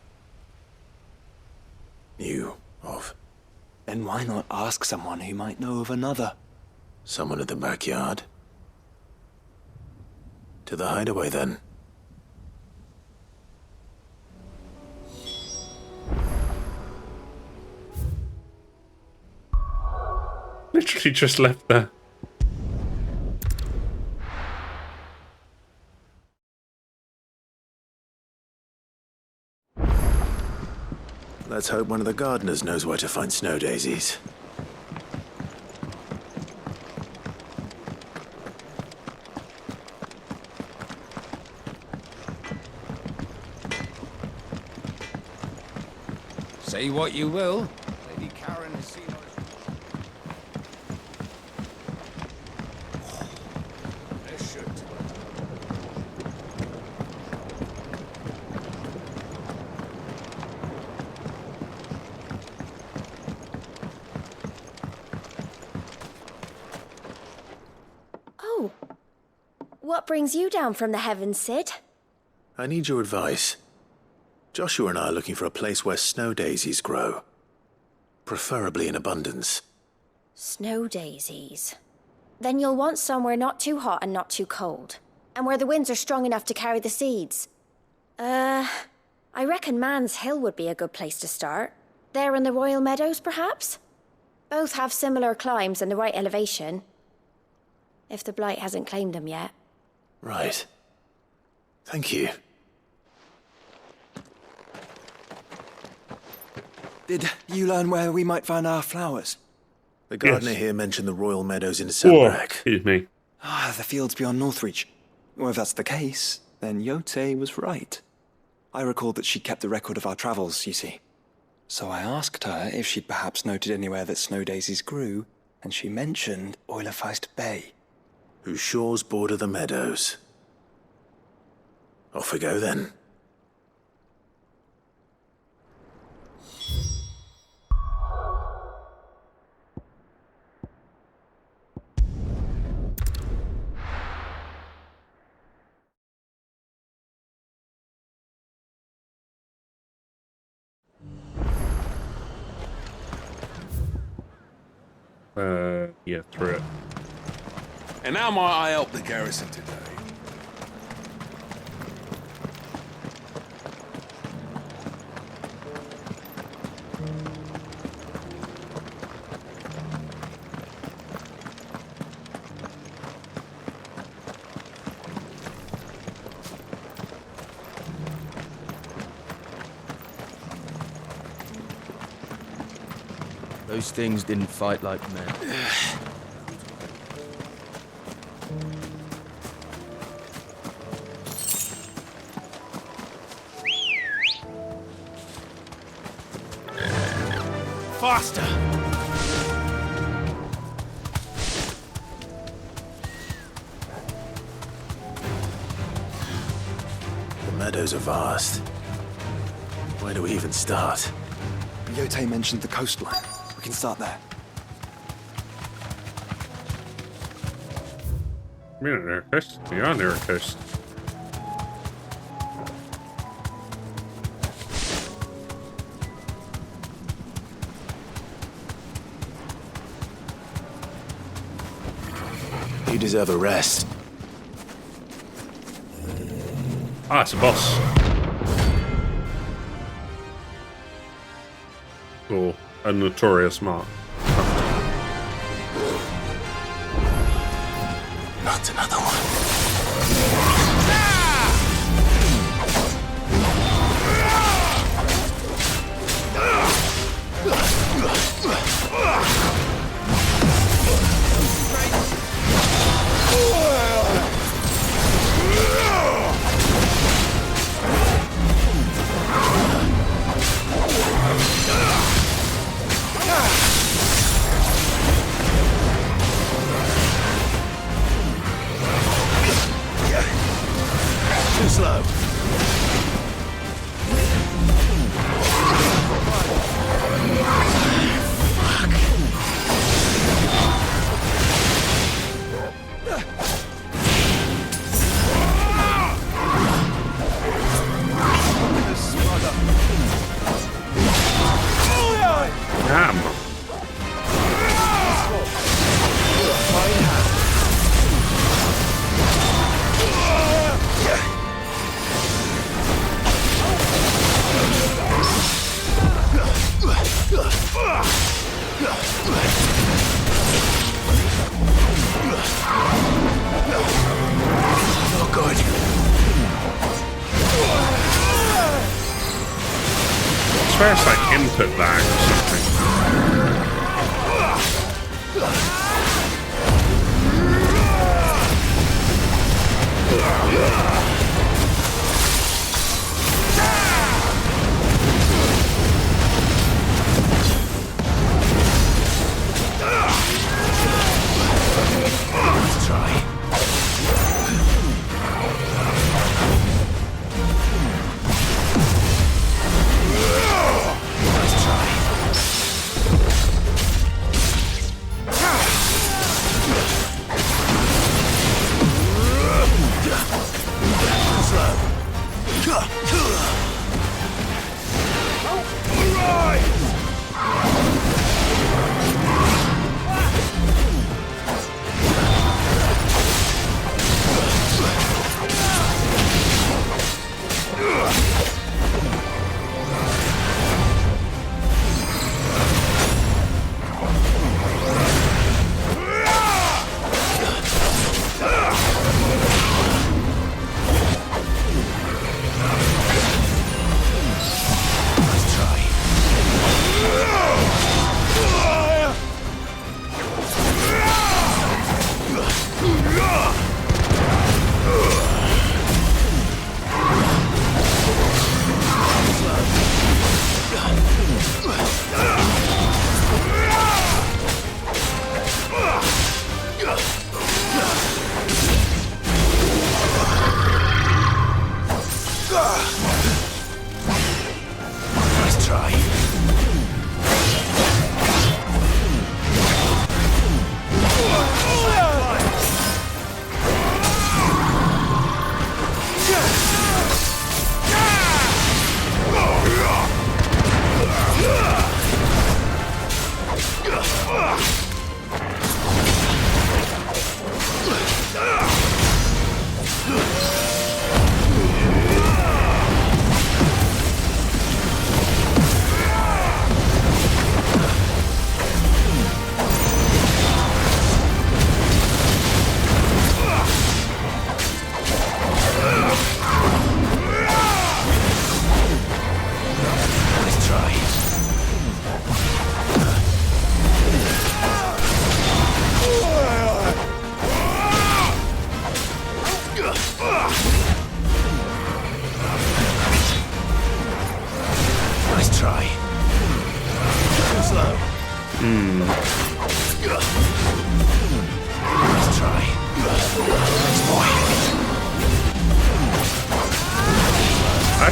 Knew of. Then why not ask someone who might know of another? Someone at the backyard? To the hideaway, then. Literally just left there. Let's hope one of the gardeners knows where to find snow daisies. Say what you will, Lady Karen has seen us. This should. Oh. What brings you down from the heavens, Sid? I need your advice. Joshua and I are looking for a place where snow daisies grow. Preferably in abundance. Snow daisies. Then you'll want somewhere not too hot and not too cold. And where the winds are strong enough to carry the seeds. I reckon Man's Hill would be a good place to start. There in the Royal Meadows, perhaps? Both have similar climbs and the right elevation. If the Blight hasn't claimed them yet. Right. Thank you. Did you learn where we might find our flowers? The gardener Yes. here mentioned the royal meadows in Whoa, Sandbach. excuse me. Ah, the fields beyond Northreach. Well, if that's the case, then Yote was right. I recalled that she kept a record of our travels, you see. So I asked her if she'd perhaps noted anywhere that snow daisies grew, and she mentioned Eulerfeist Bay. Whose shores border the meadows. Off we go then. Yeah, through it. And how might I help the garrison today? Those things didn't fight like men. Faster! The meadows are vast. Where do we even start? Yote mentioned the coastline. We can start there. We're not near a coast. We are near a coast. You deserve a rest. Ah, it's a boss. Or a notorious mark. Not another one. Too slow. Damn. Not good. I swear it's like input lag or something. Let's try. Nice try.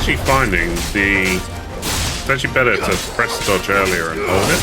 actually finding it's actually better to press dodge earlier and hold it.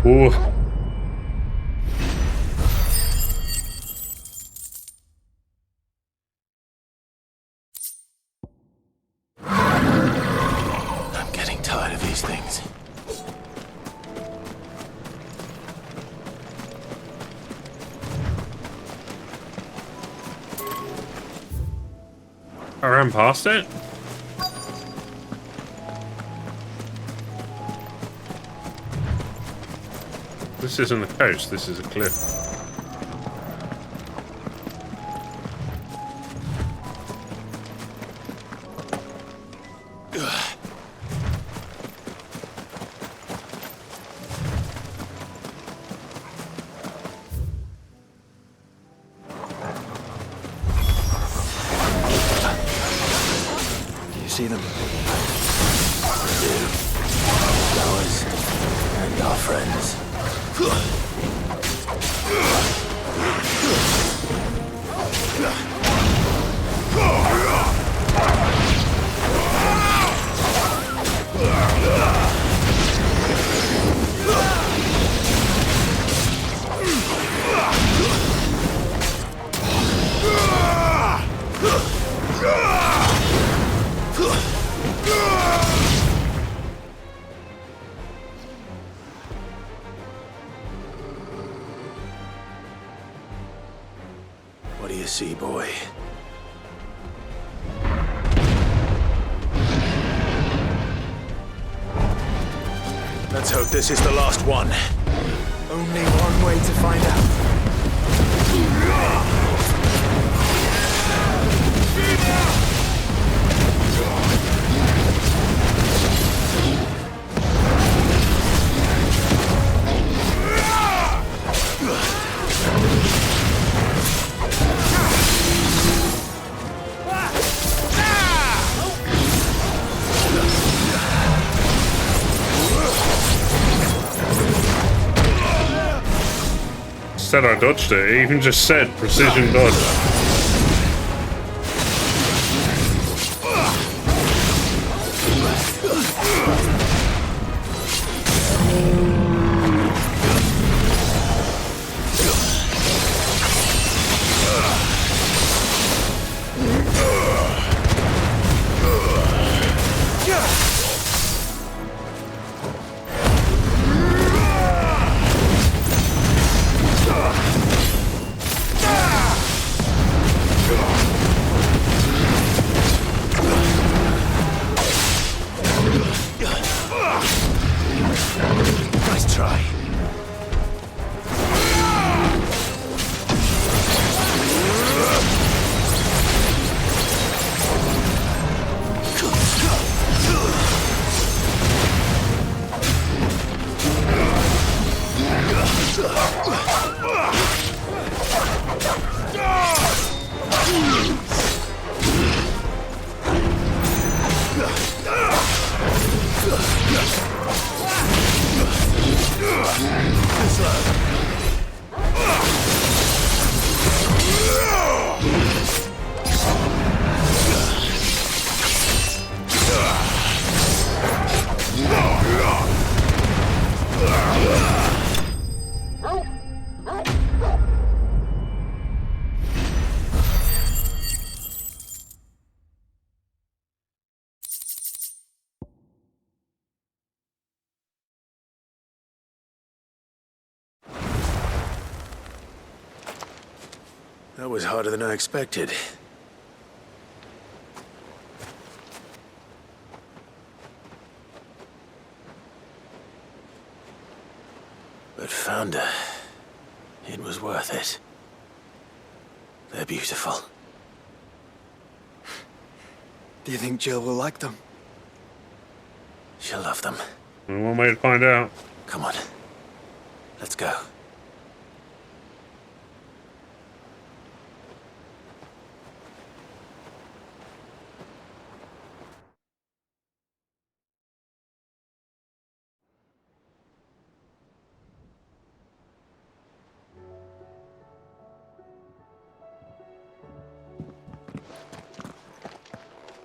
Ooh. I'm getting tired of these things. I ran past it. This isn't the coast, this is a cliff. Do you see them? I do. Ours and our friends. What do you see, boy? Let's hope this is the last one. Only one way to find out. Said I dodged it. It even just said precision dodge. Nice try. That was harder than I expected. thunder. It was worth it. They're beautiful. Do you think Jill will like them? She'll love them. One way to find out. Come on. Let's go.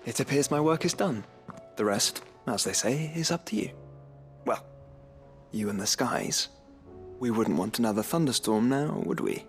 It appears my work is done. The rest, as they say, is up to you. Well, you and the skies. We wouldn't want another thunderstorm now, would we?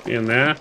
In there.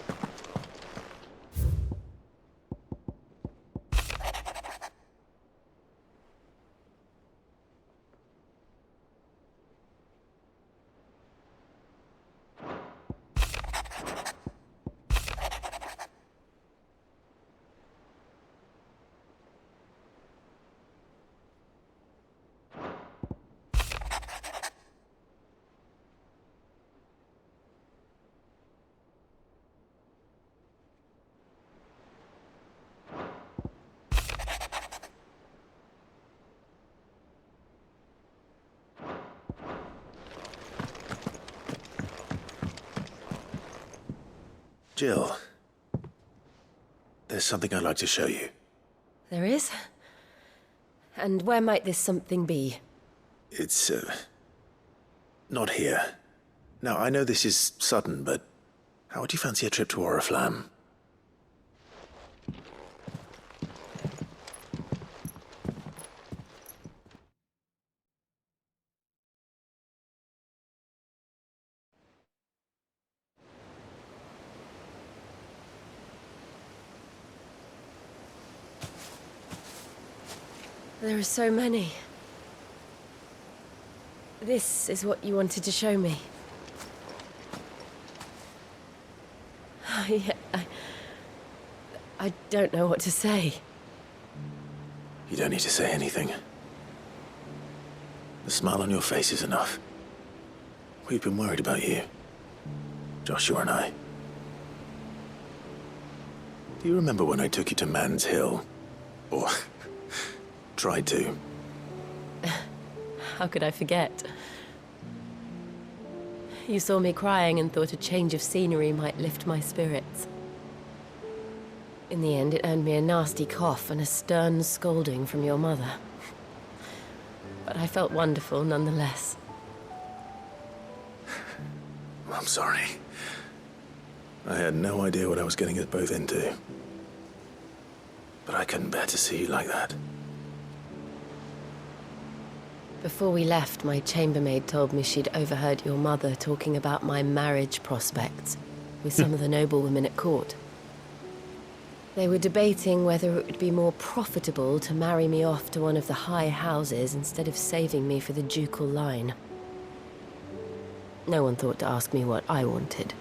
Jill, there's something I'd like to show you. There is? And where might this something be? It's, not here. Now, I know this is sudden, but how would you fancy a trip to Oriflamme? There are so many. This is what you wanted to show me. I don't know what to say. You don't need to say anything. The smile on your face is enough. We've been worried about you. Joshua and I. Do you remember when I took you to Man's Hill? Or tried to? How could I forget? You saw me crying and thought a change of scenery might lift my spirits. In the end, it earned me a nasty cough and a stern scolding from your mother. But I felt wonderful nonetheless. I'm sorry. I had no idea what I was getting us both into. But I couldn't bear to see you like that. Before we left, my chambermaid told me she'd overheard your mother talking about my marriage prospects with some of the noblewomen at court. They were debating whether it would be more profitable to marry me off to one of the high houses instead of saving me for the ducal line. No one thought to ask me what I wanted.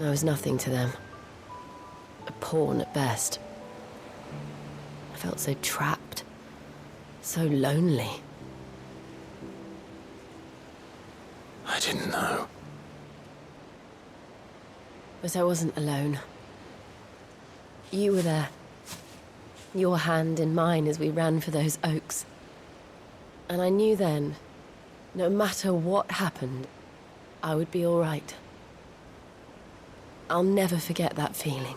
I was nothing to them. A pawn at best. I felt so trapped, so lonely. I didn't know. But I wasn't alone. You were there. Your hand in mine as we ran for those oaks. And I knew then, no matter what happened, I would be all right. I'll never forget that feeling.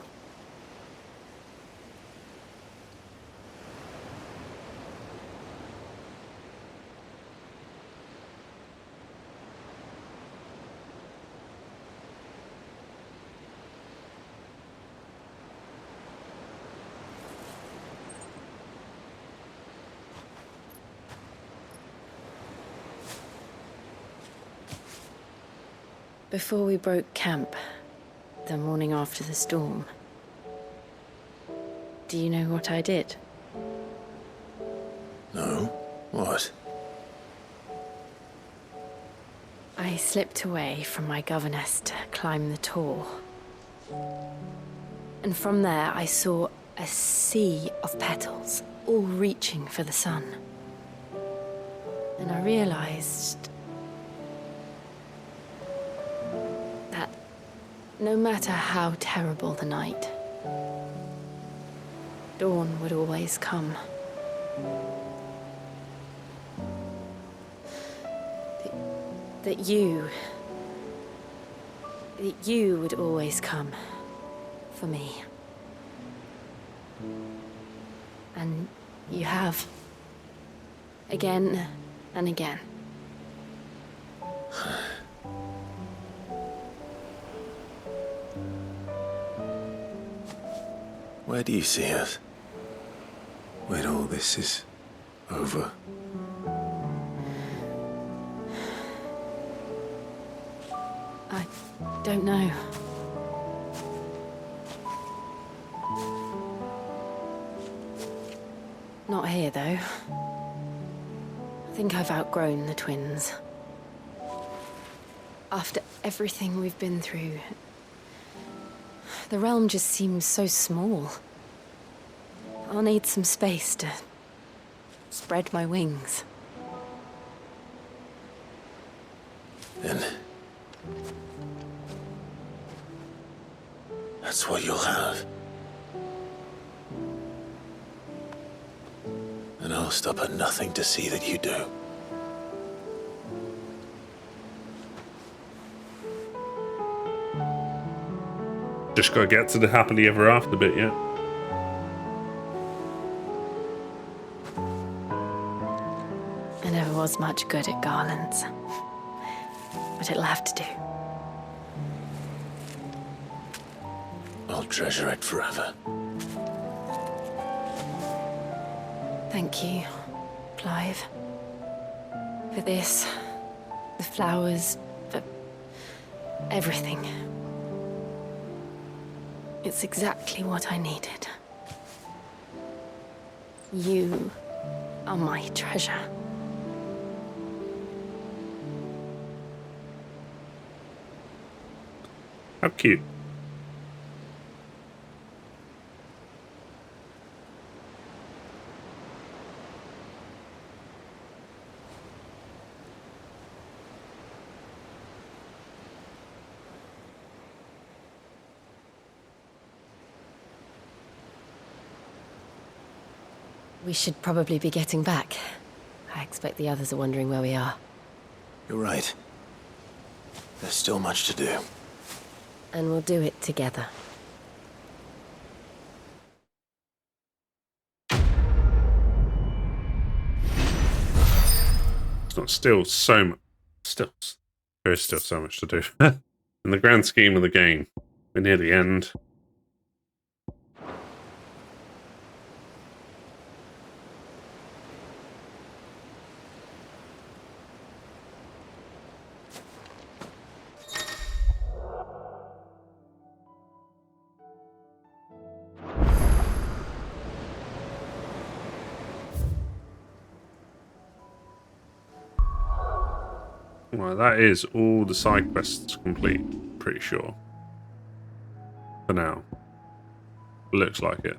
Before we broke camp, the morning after the storm, do you know what I did? No? What? I slipped away from my governess to climb the tor. And from there I saw a sea of petals, all reaching for the sun. And I realized that no matter how terrible the night, dawn would always come. That you would always come for me. And you have. Again and again. Where do you see us? When all this is over? I don't know. Not here, though. I think I've outgrown the twins. After everything we've been through, the realm just seems so small. I'll need some space to spread my wings. Then that's what you'll have. And I'll stop at nothing to see that you do. Just gotta get to the happily ever after bit, yeah. I never was much good at garlands, but it'll have to do. I'll treasure it forever. Thank you, Clive. For this, the flowers, for everything. It's exactly what I needed. You are my treasure. How cute. We should probably be getting back. I expect the others are wondering where we are. You're right. There's still much to do. And we'll do it together. It's not still so much. There is still so much to do. In the grand scheme of the game, we're near the end. Well, that is all the side quests complete, pretty sure. For now. Looks like it.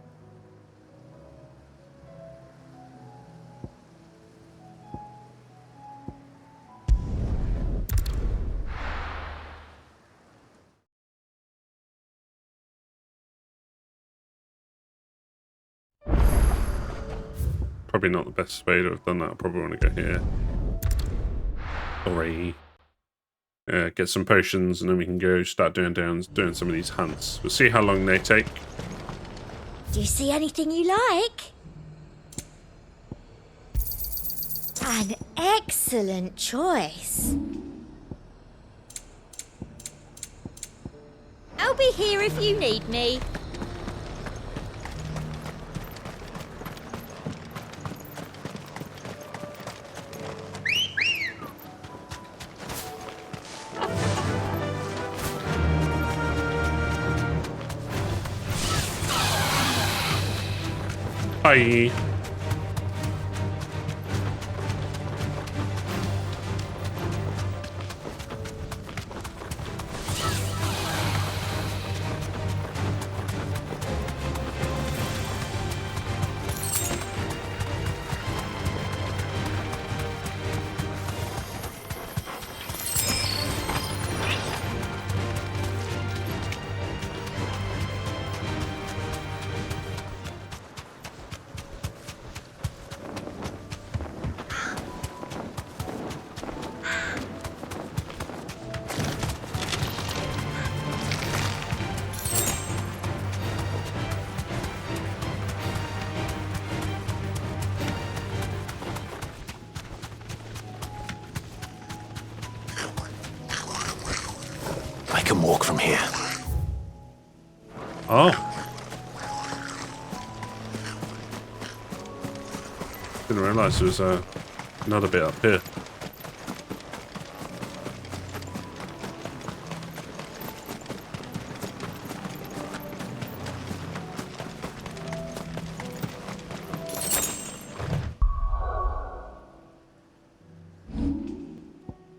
Probably not the best way to have done that. I probably want to go here. Alright. Get some potions and then we can go start doing some of these hunts. We'll see how long they take. Do you see anything you like? An excellent choice. I'll be here if you need me. Bye. I can walk from here. Oh. Didn't realise there was another bit up here.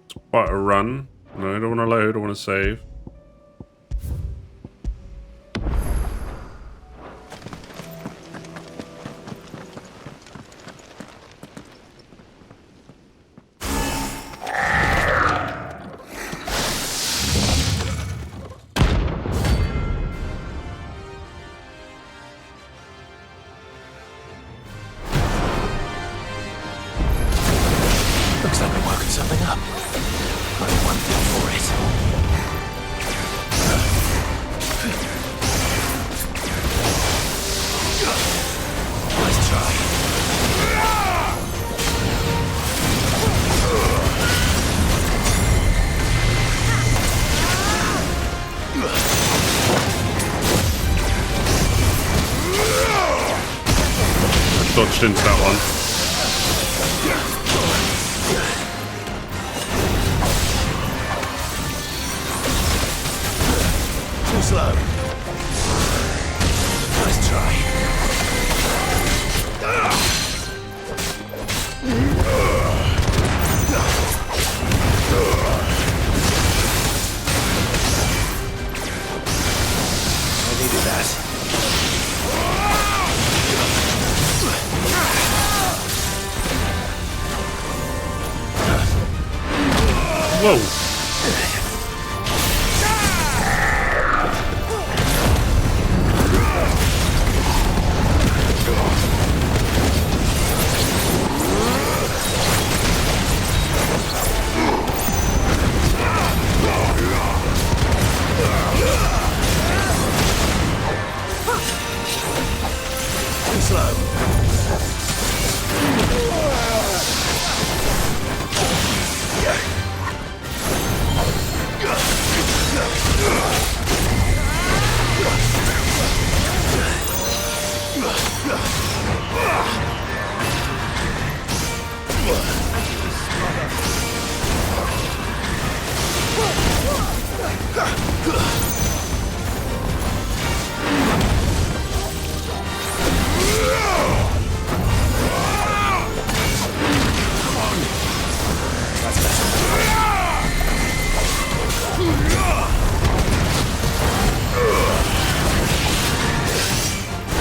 It's quite a run. No, I don't want to load, I want to save. Looks like we're working something up. Got one thing for it. Nice try. I dodged into that one. Too slow. Nice try. I needed that. Whoa. Too slow.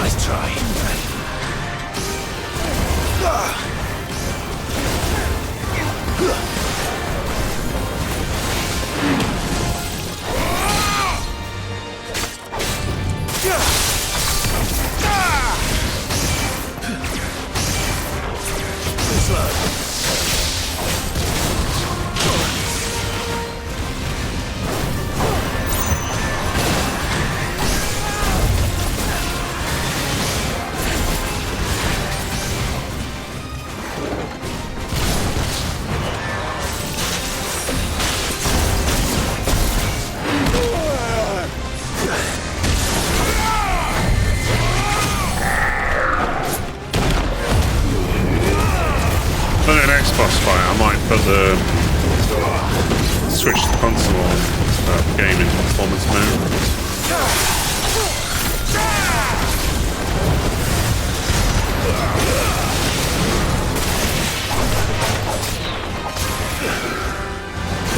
Nice try. Too slow. For the next boss fight, I might put the switch the console on, game into performance mode.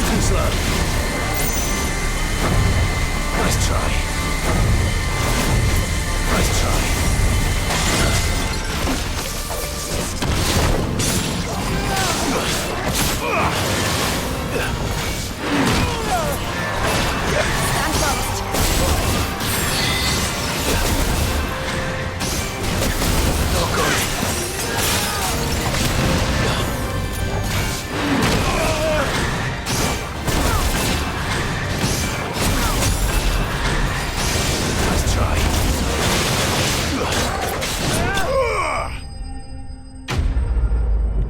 Too slow. Nice try. Nice try. Stand fast. Oh, good. Nice try.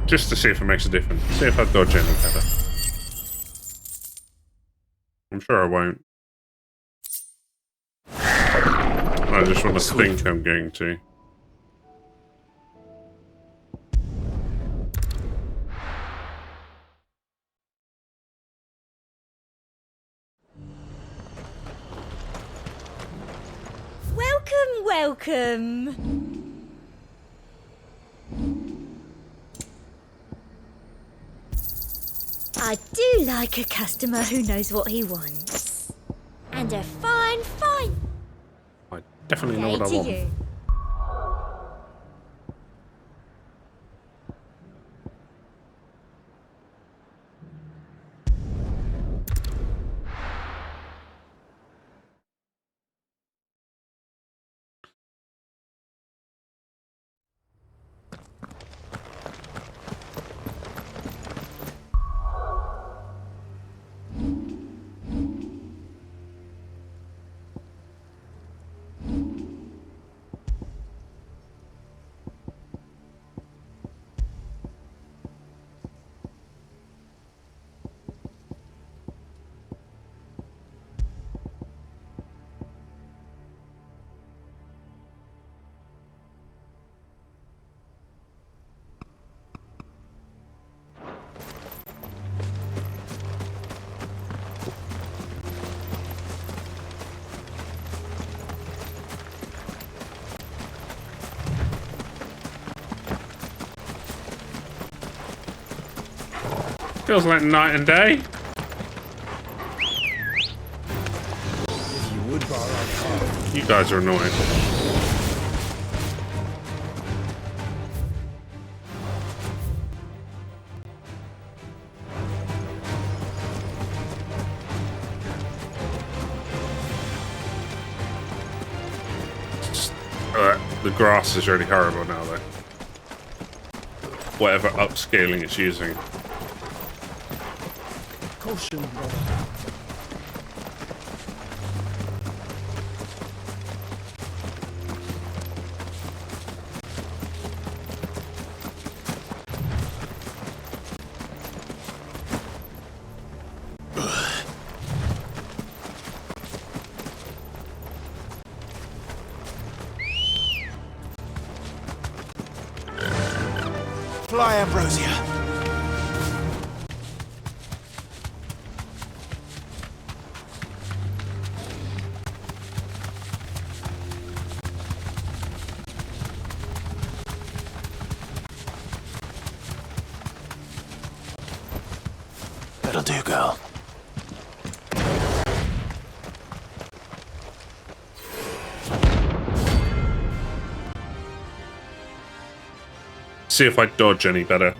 Just to see if it makes a difference. See if I dodge any better. I'm sure I won't. I just want to think I'm going to. Welcome, welcome. I do like a customer who knows what he wants. And a fine I definitely know day what I to want. you. Feels like night and day. You guys are annoying. The grass is really horrible now, though. Whatever upscaling it's using. Caution, brother. Fly, Ambrosia. That'll do, girl. See if I dodge any better.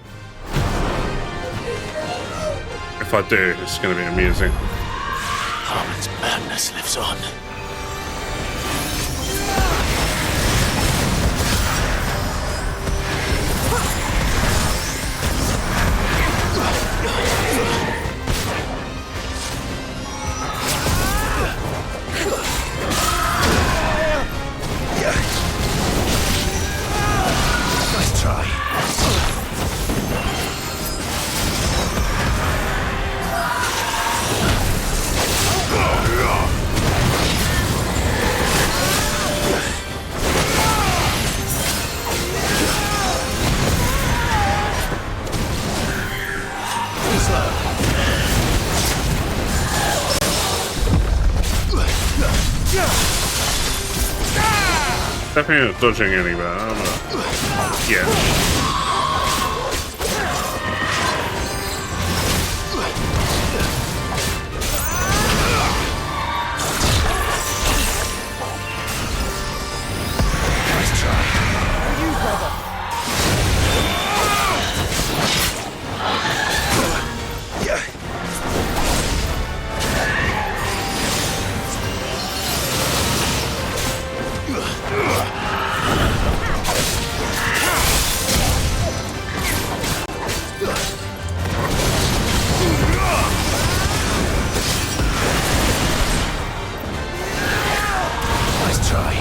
If I do, it's going to be amusing. Harmon's madness lives on. Nice try. Too slow. Definitely not dodging any better. I don't know. Yeah. Nice try. For you, brother. Nice try.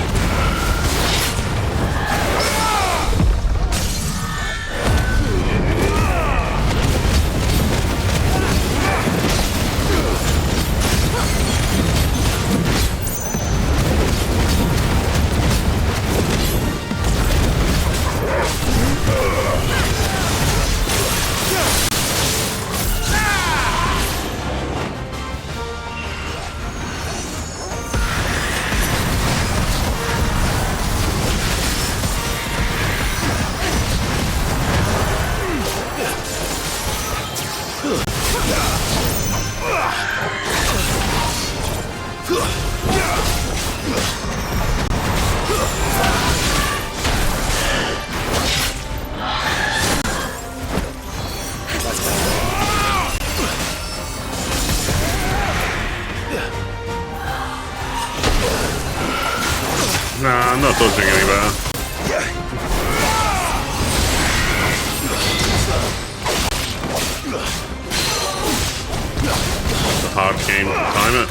Nah, I'm not dodging any better. It's a hard game to time it.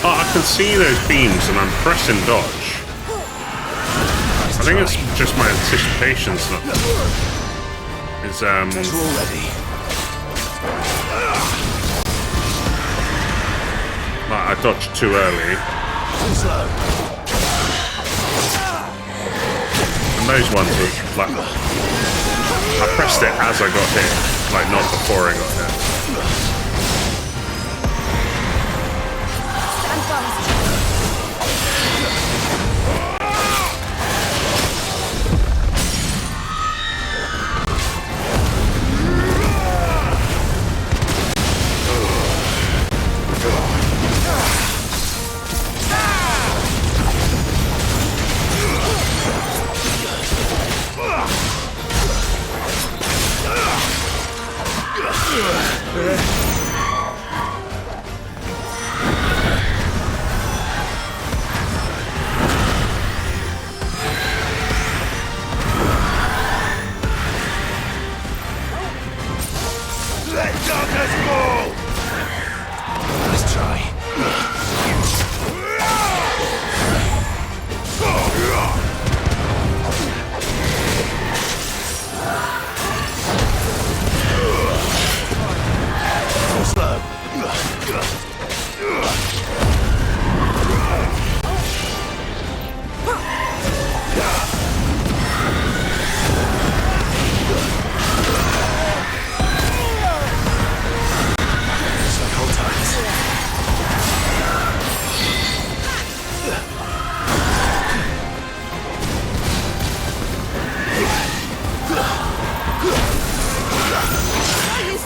Oh, I can see those beams and I'm pressing dodge. I think it's just my anticipation's not... I dodged too early. And those ones were like... I pressed it as I got hit, like not before I got hit.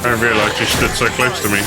I didn't realise you stood so close to me.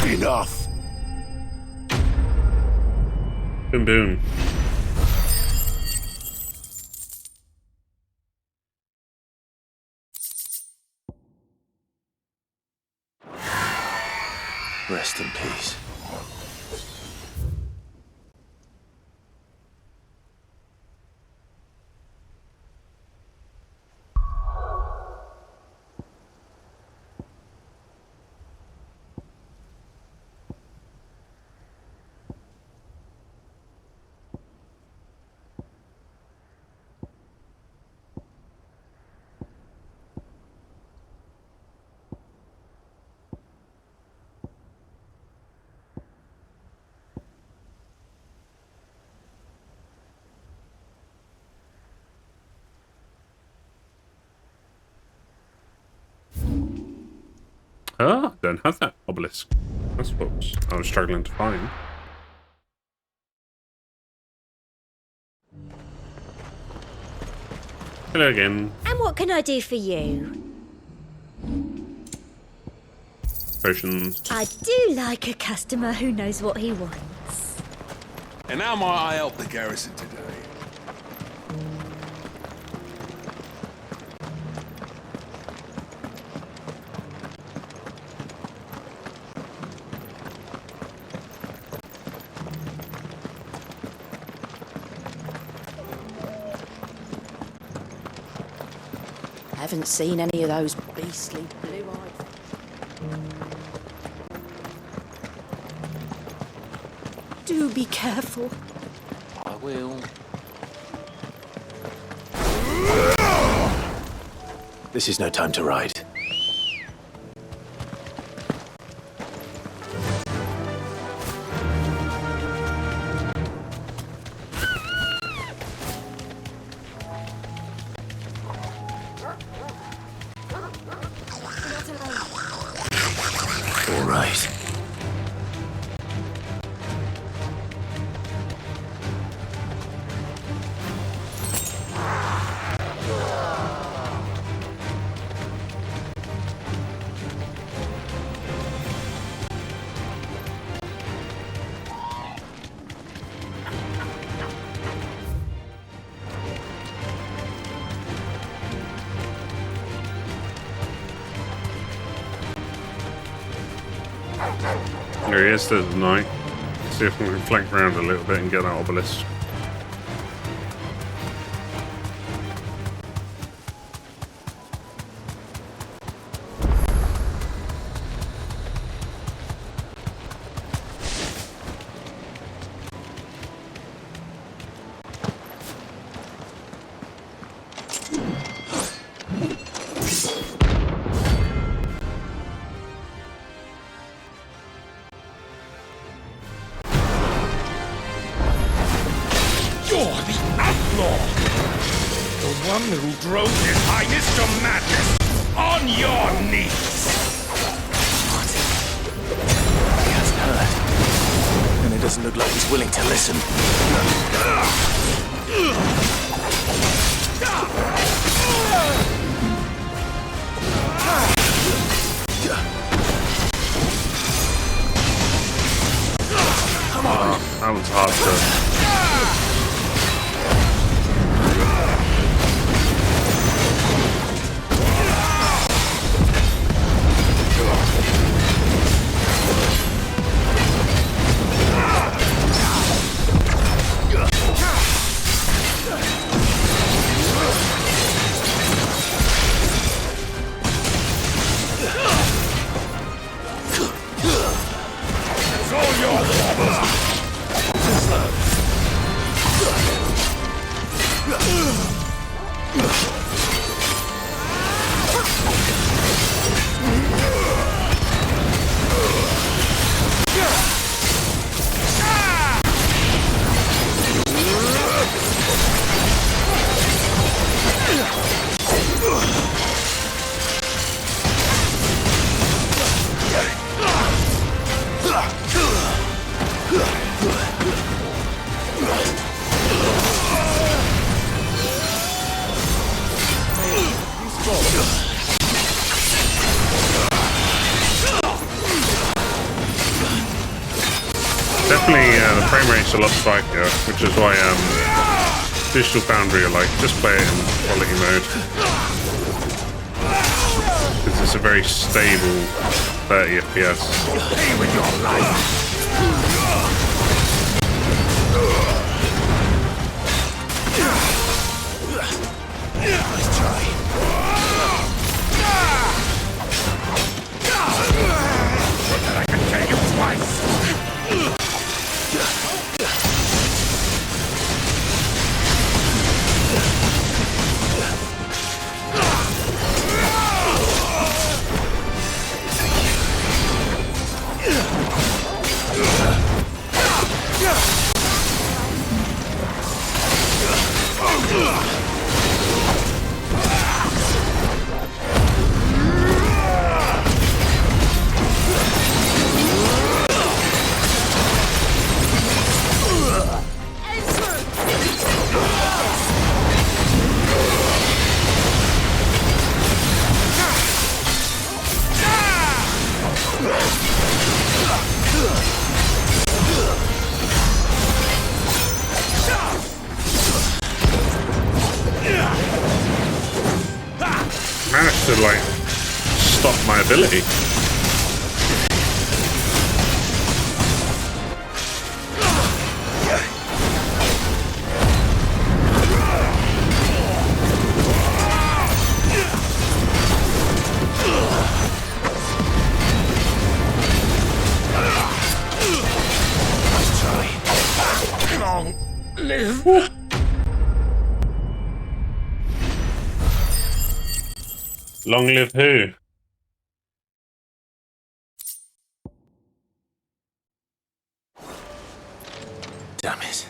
Enough! Boom boom. Rest in peace. Ah, don't have that obelisk. That's what I was struggling to find. Hello again. And what can I do for you? Potions. I do like a customer who knows what he wants. And how might I help the garrison today? Haven't seen any of those beastly blue-eyed... Do be careful. I will. This is no time to ride. All right. There he is to the night. See if we can flank around a little bit and get that obelisk. Who drove His Highness to madness on your knees! He hasn't heard. And it doesn't look like he's willing to listen. Come on! That one's hard to... definitely the frame rate's a lot spikier, which is why Digital Foundry are like, just play it in quality mode. Because it's a very stable 30 FPS. Pay with your life. Nice try. I can kill you twice. Managed to like stop my ability. Long live. Long live who? Damn it.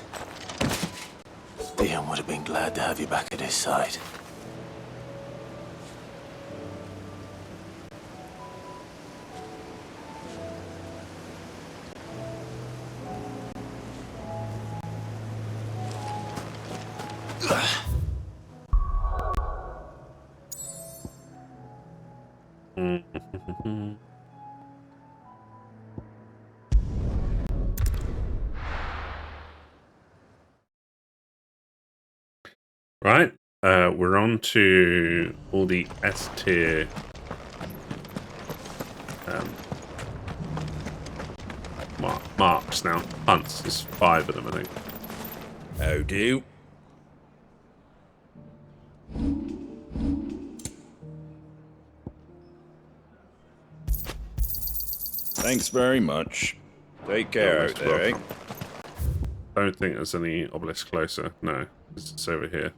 Dion would have been glad to have you back at his side. Right, we're on to all the S tier marks now. Hunts, there's 5 of them, I think. How do? Thanks very much. Take care out there, eh? Don't think there's any obelisk closer. No, it's over here.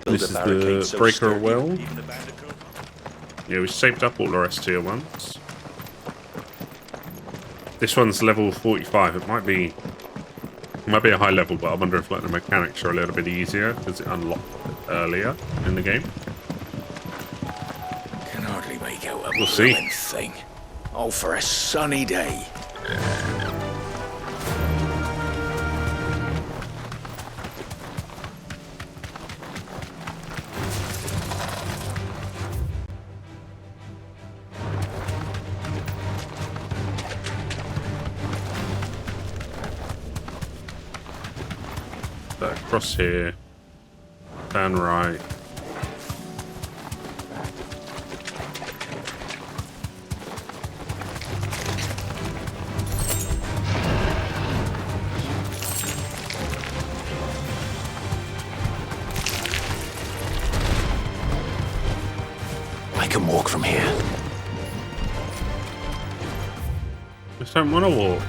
This is the Breaker Well. Yeah, we saved up all our S tier ones. This one's level 45. It might be a high level, but I wonder if like the mechanics are a little bit easier because it unlocked earlier in the game. Can hardly make out a We'll see. thing. Oh, for a sunny day. Across here, turn right. I can walk from here. Just don't want to walk.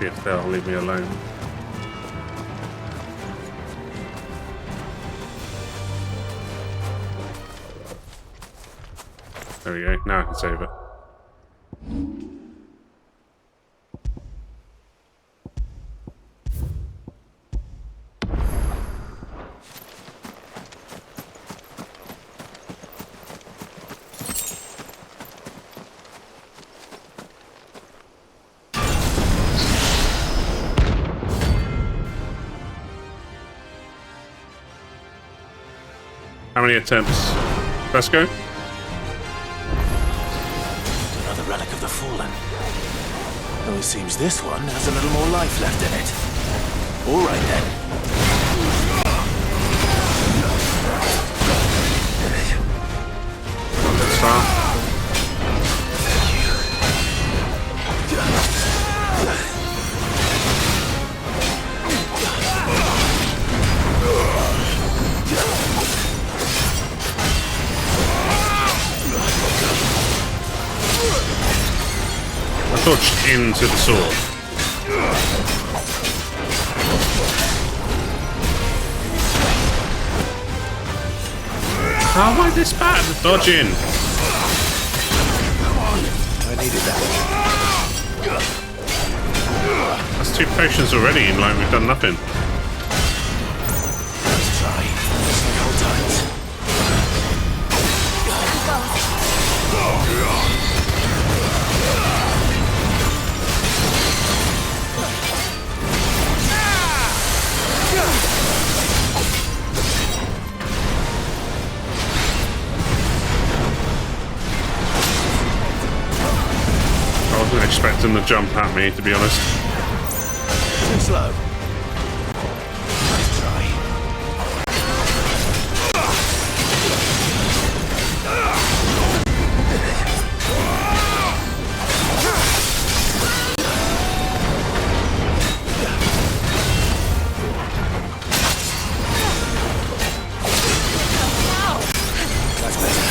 if they'll leave me alone. There we go. Now I can save it. How many attempts? Let's go. Another relic of the fallen. Though it seems this one has a little more life left in it. All right then. Let's start. Touched into the sword. How am I this bad at dodging? Come on. I needed that. That's 2 potions already, and like we've done nothing. Let's try. Just like old times. I wasn't expecting to jump at me, to be honest. Too slow. Let's try. That's better.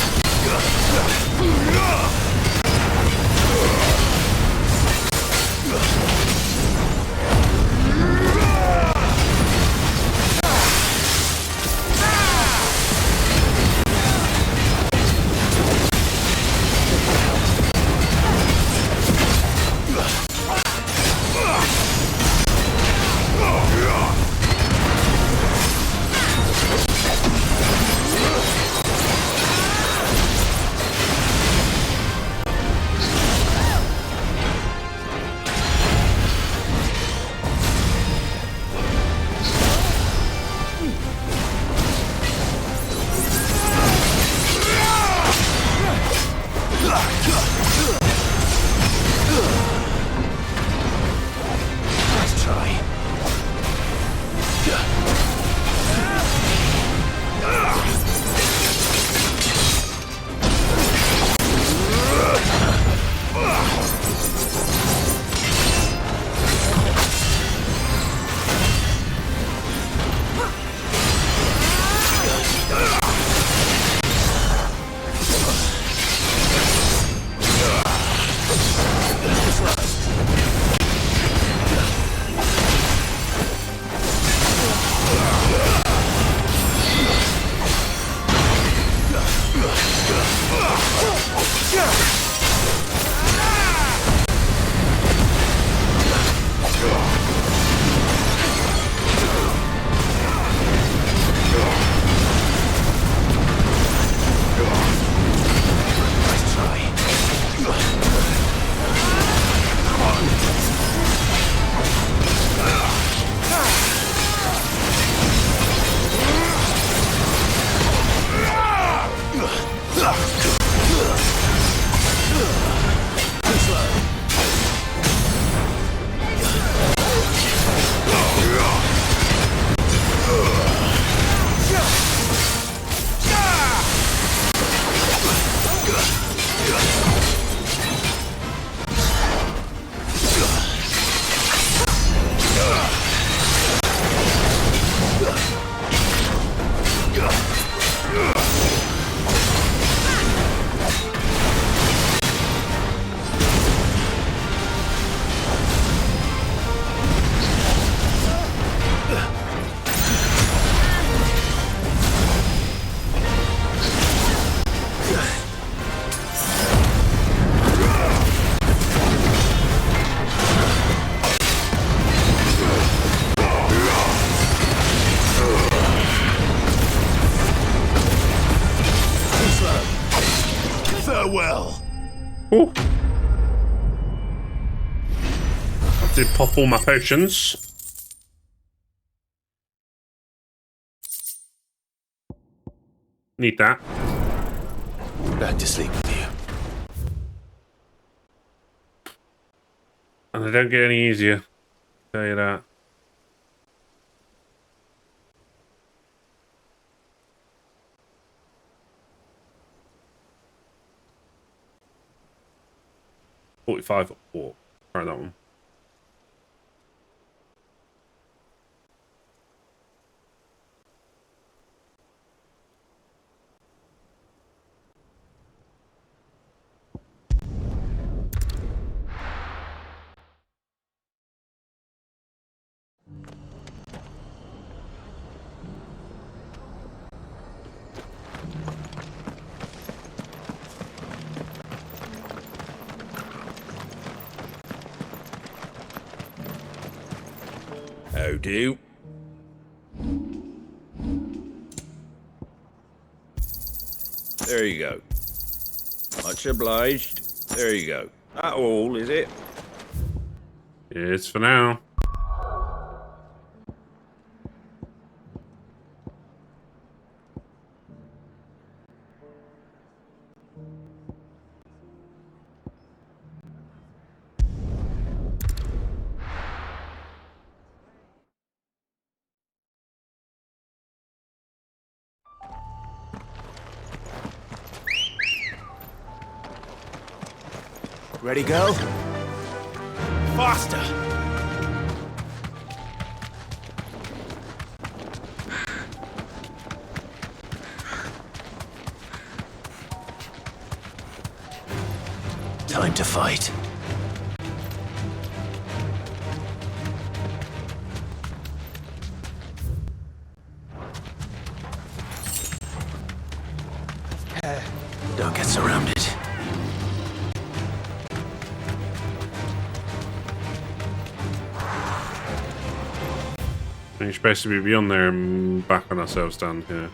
Farewell. Ooh. I did pop all my potions. Need that. Back to sleep with you. And they don't get any easier. I'll tell you that. $45 or try that one. How do? There you go. Much obliged. There you go. That all, is it? It's for now. Ready, go? Faster! Time to fight. Don't get surrounded. You're supposed to be beyond there and back on ourselves down here.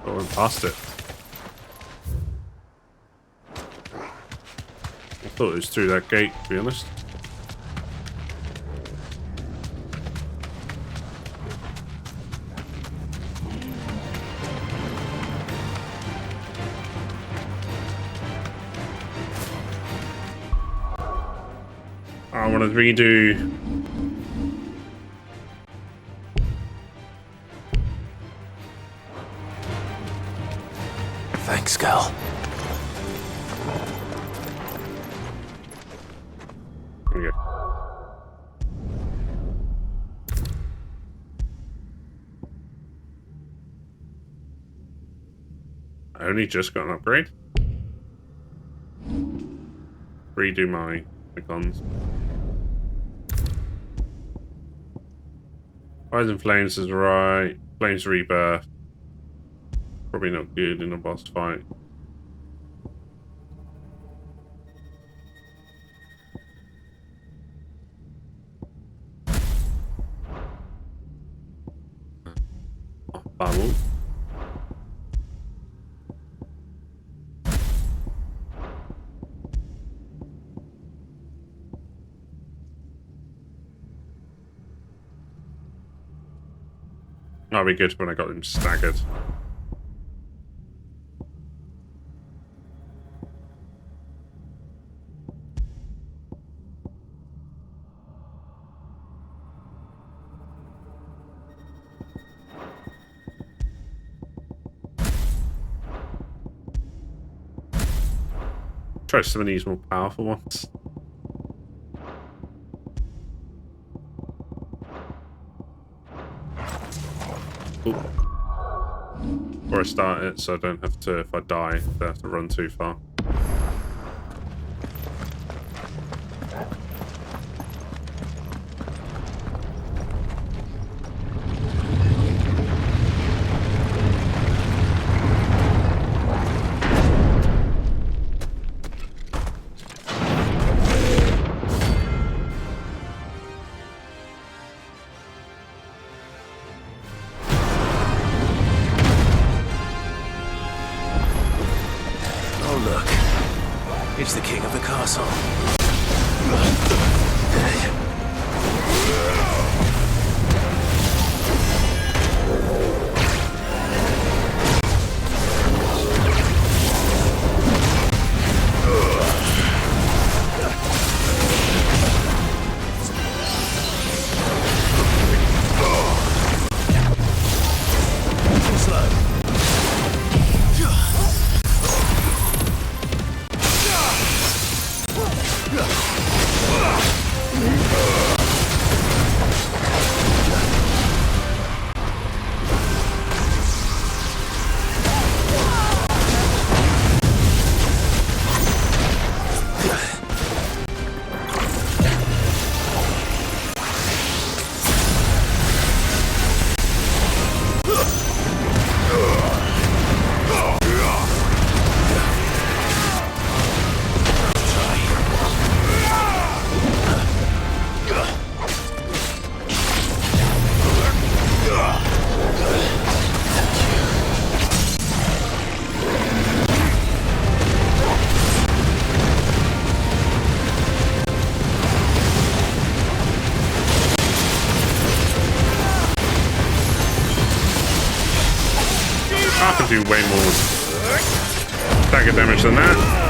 Oh, I went past it. I thought it was through that gate, to be honest. I want to redo. Thanks, Cal. There we go. I only just got an upgrade. Redo my icons. Rise and Flames is right. Flames Rebirth. Probably not good in a boss fight. Bubble. That'll be good when I got them staggered. Try some of these more powerful ones. Ooh. Before I start it, so I don't have to, if I die, I don't have to run too far. It's the king of the castle. I can do way more dagger damage than that.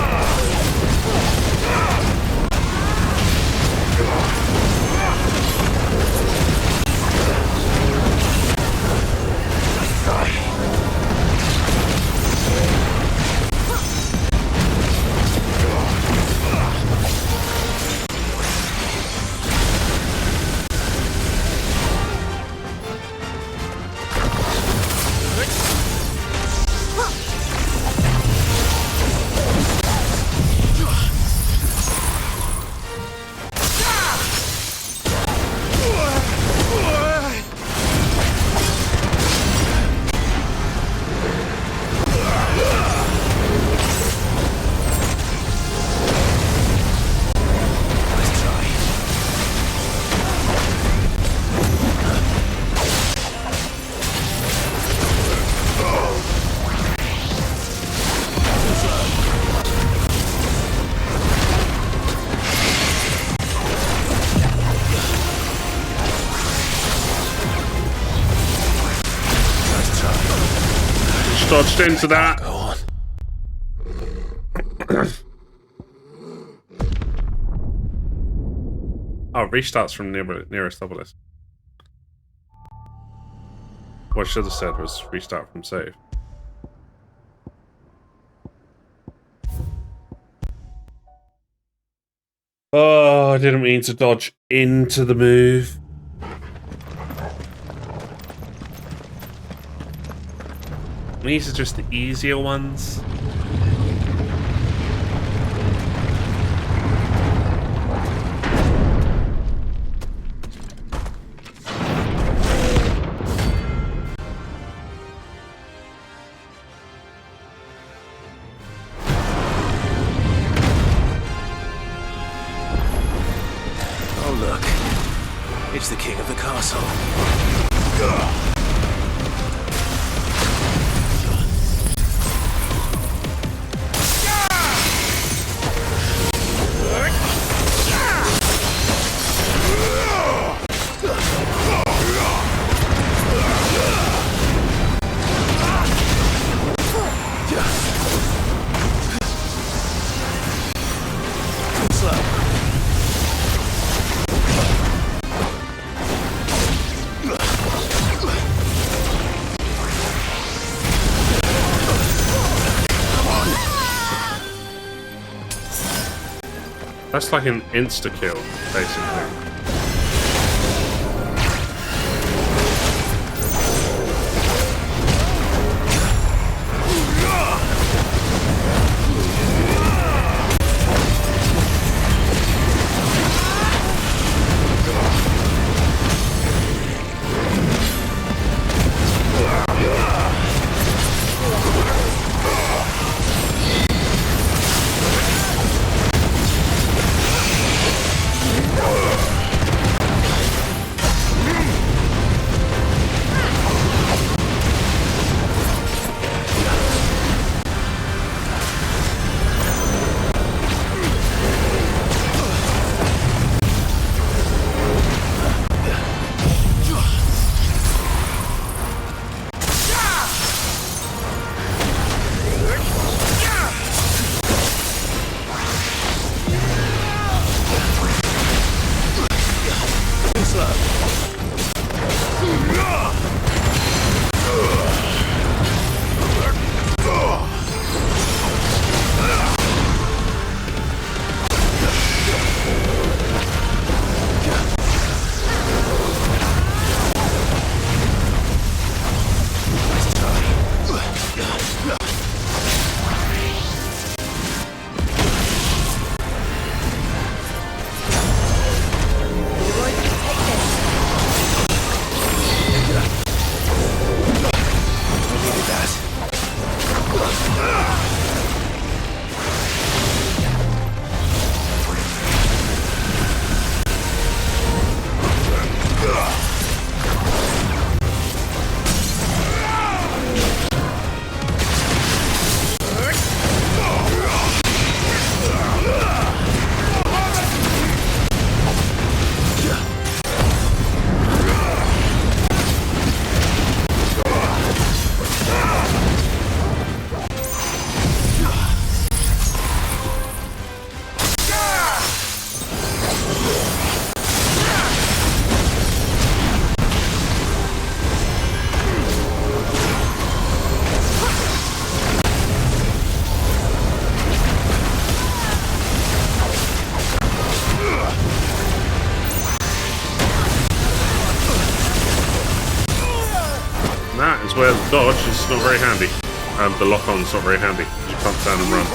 Dodged into that. Go on. Oh, restarts from nearest obelisk. What I should have said was restart from save. Oh, I didn't mean to dodge into the move. These are just the easier ones. Oh, look. It's the king of the castle. That's like an insta-kill, basically. where the dodge is not very handy. And the lock-on's not very handy. You can't turn and run.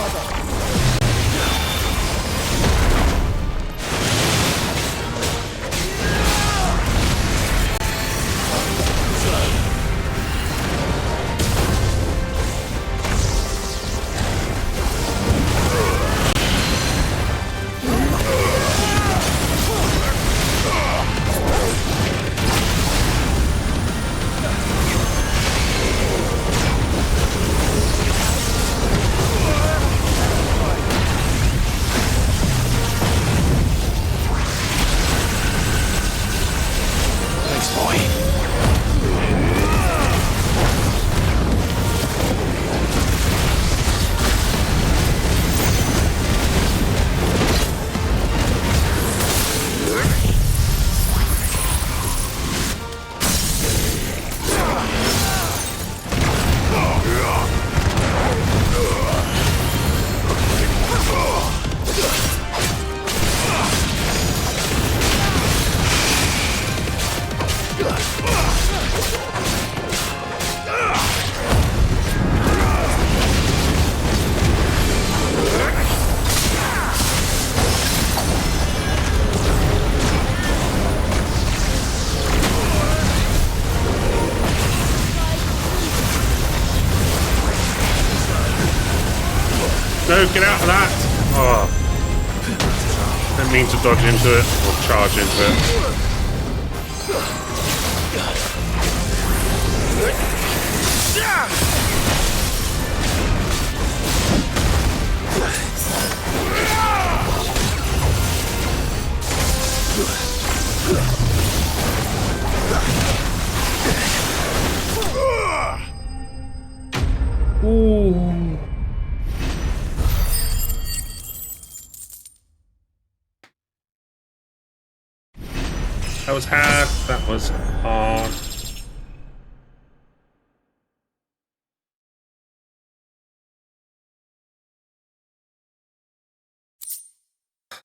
No, get out of that! Oh. Didn't mean to dodge into it, or charge into it. Ooh. That was hard. That was hard.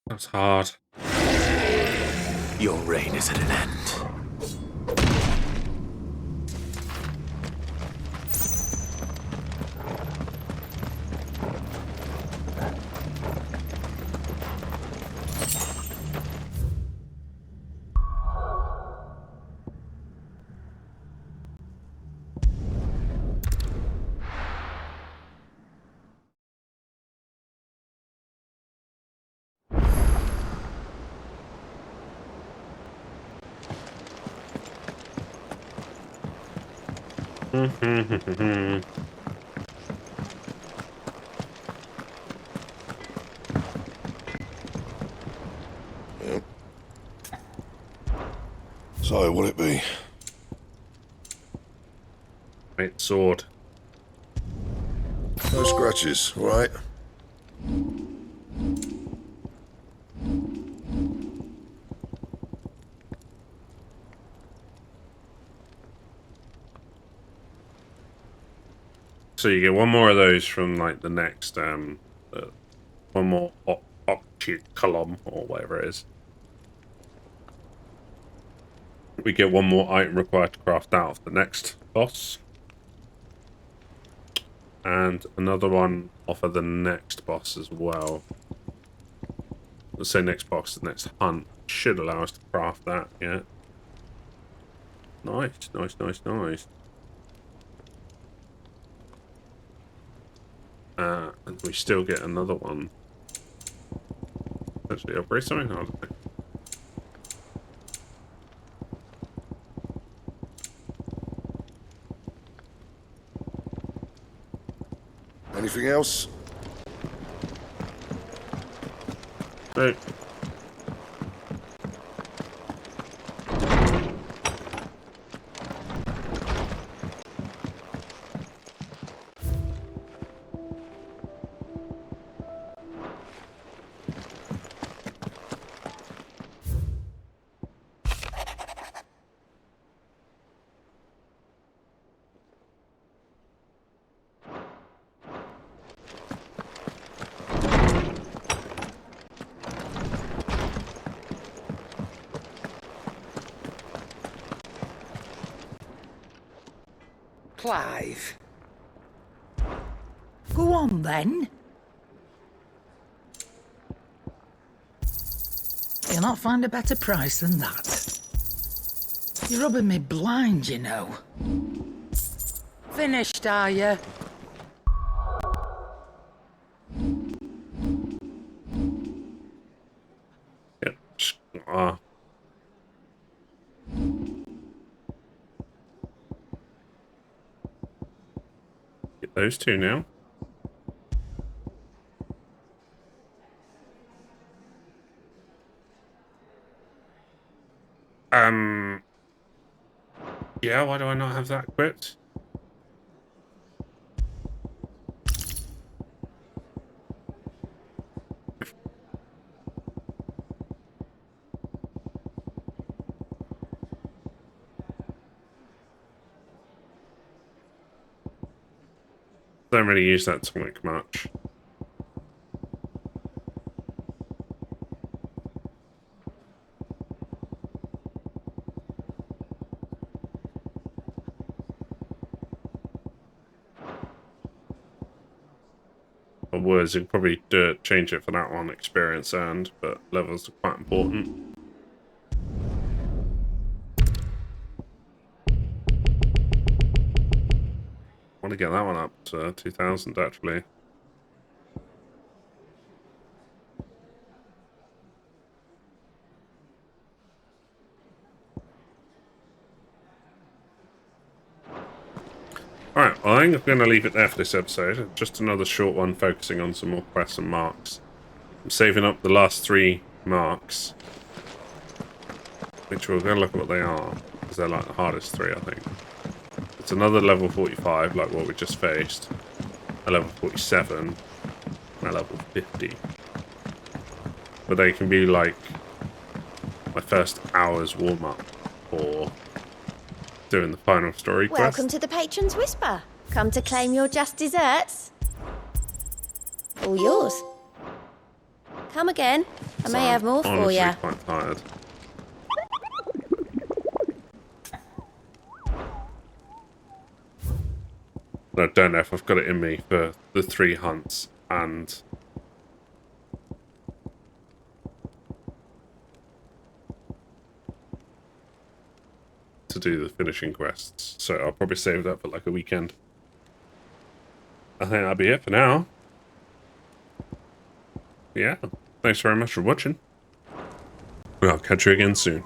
That was hard. Your reign is at an end. So, what'll it be? Great sword. No scratches, right? So you get one more of those from like the next one more octute column or whatever it is. We get one more item required to craft out of the next boss. And another one off of the next boss as well. Let's say next boss, the next hunt should allow us to craft that, yeah. Nice, nice, nice, nice. And we still get another one. Actually, upgrade something? I don't think. Anything else? No. Clive. Go on then. You'll not find a better price than that. You're rubbing me blind, you know. Finished, are you? Get those two now. Yeah, why do I not have that equipped? Don't really use that tonic much. Or words, you could probably change it for that one, experience earned, but levels are quite important. I want to get that one up to 2000 actually. Alright, well, I'm going to leave it there for this episode. Just another short one focusing on some more quests and marks. I'm saving up the last 3 marks, which we're going to look at what they are, because they're like the hardest 3, I think. It's another level 45, like what we just faced, a level 47, and a level 50. But they can be like my first hour's warm-up, or doing the final story quest. Welcome to the Patron's Whisper. Come to claim your just desserts. All yours. Come again. I may have more for you. I'm quite tired. I don't know if I've got it in me for the 3 hunts and to do the finishing quests, so I'll probably save that for like a weekend. I think that'll be it for now. Yeah, thanks very much for watching. I'll catch you again soon.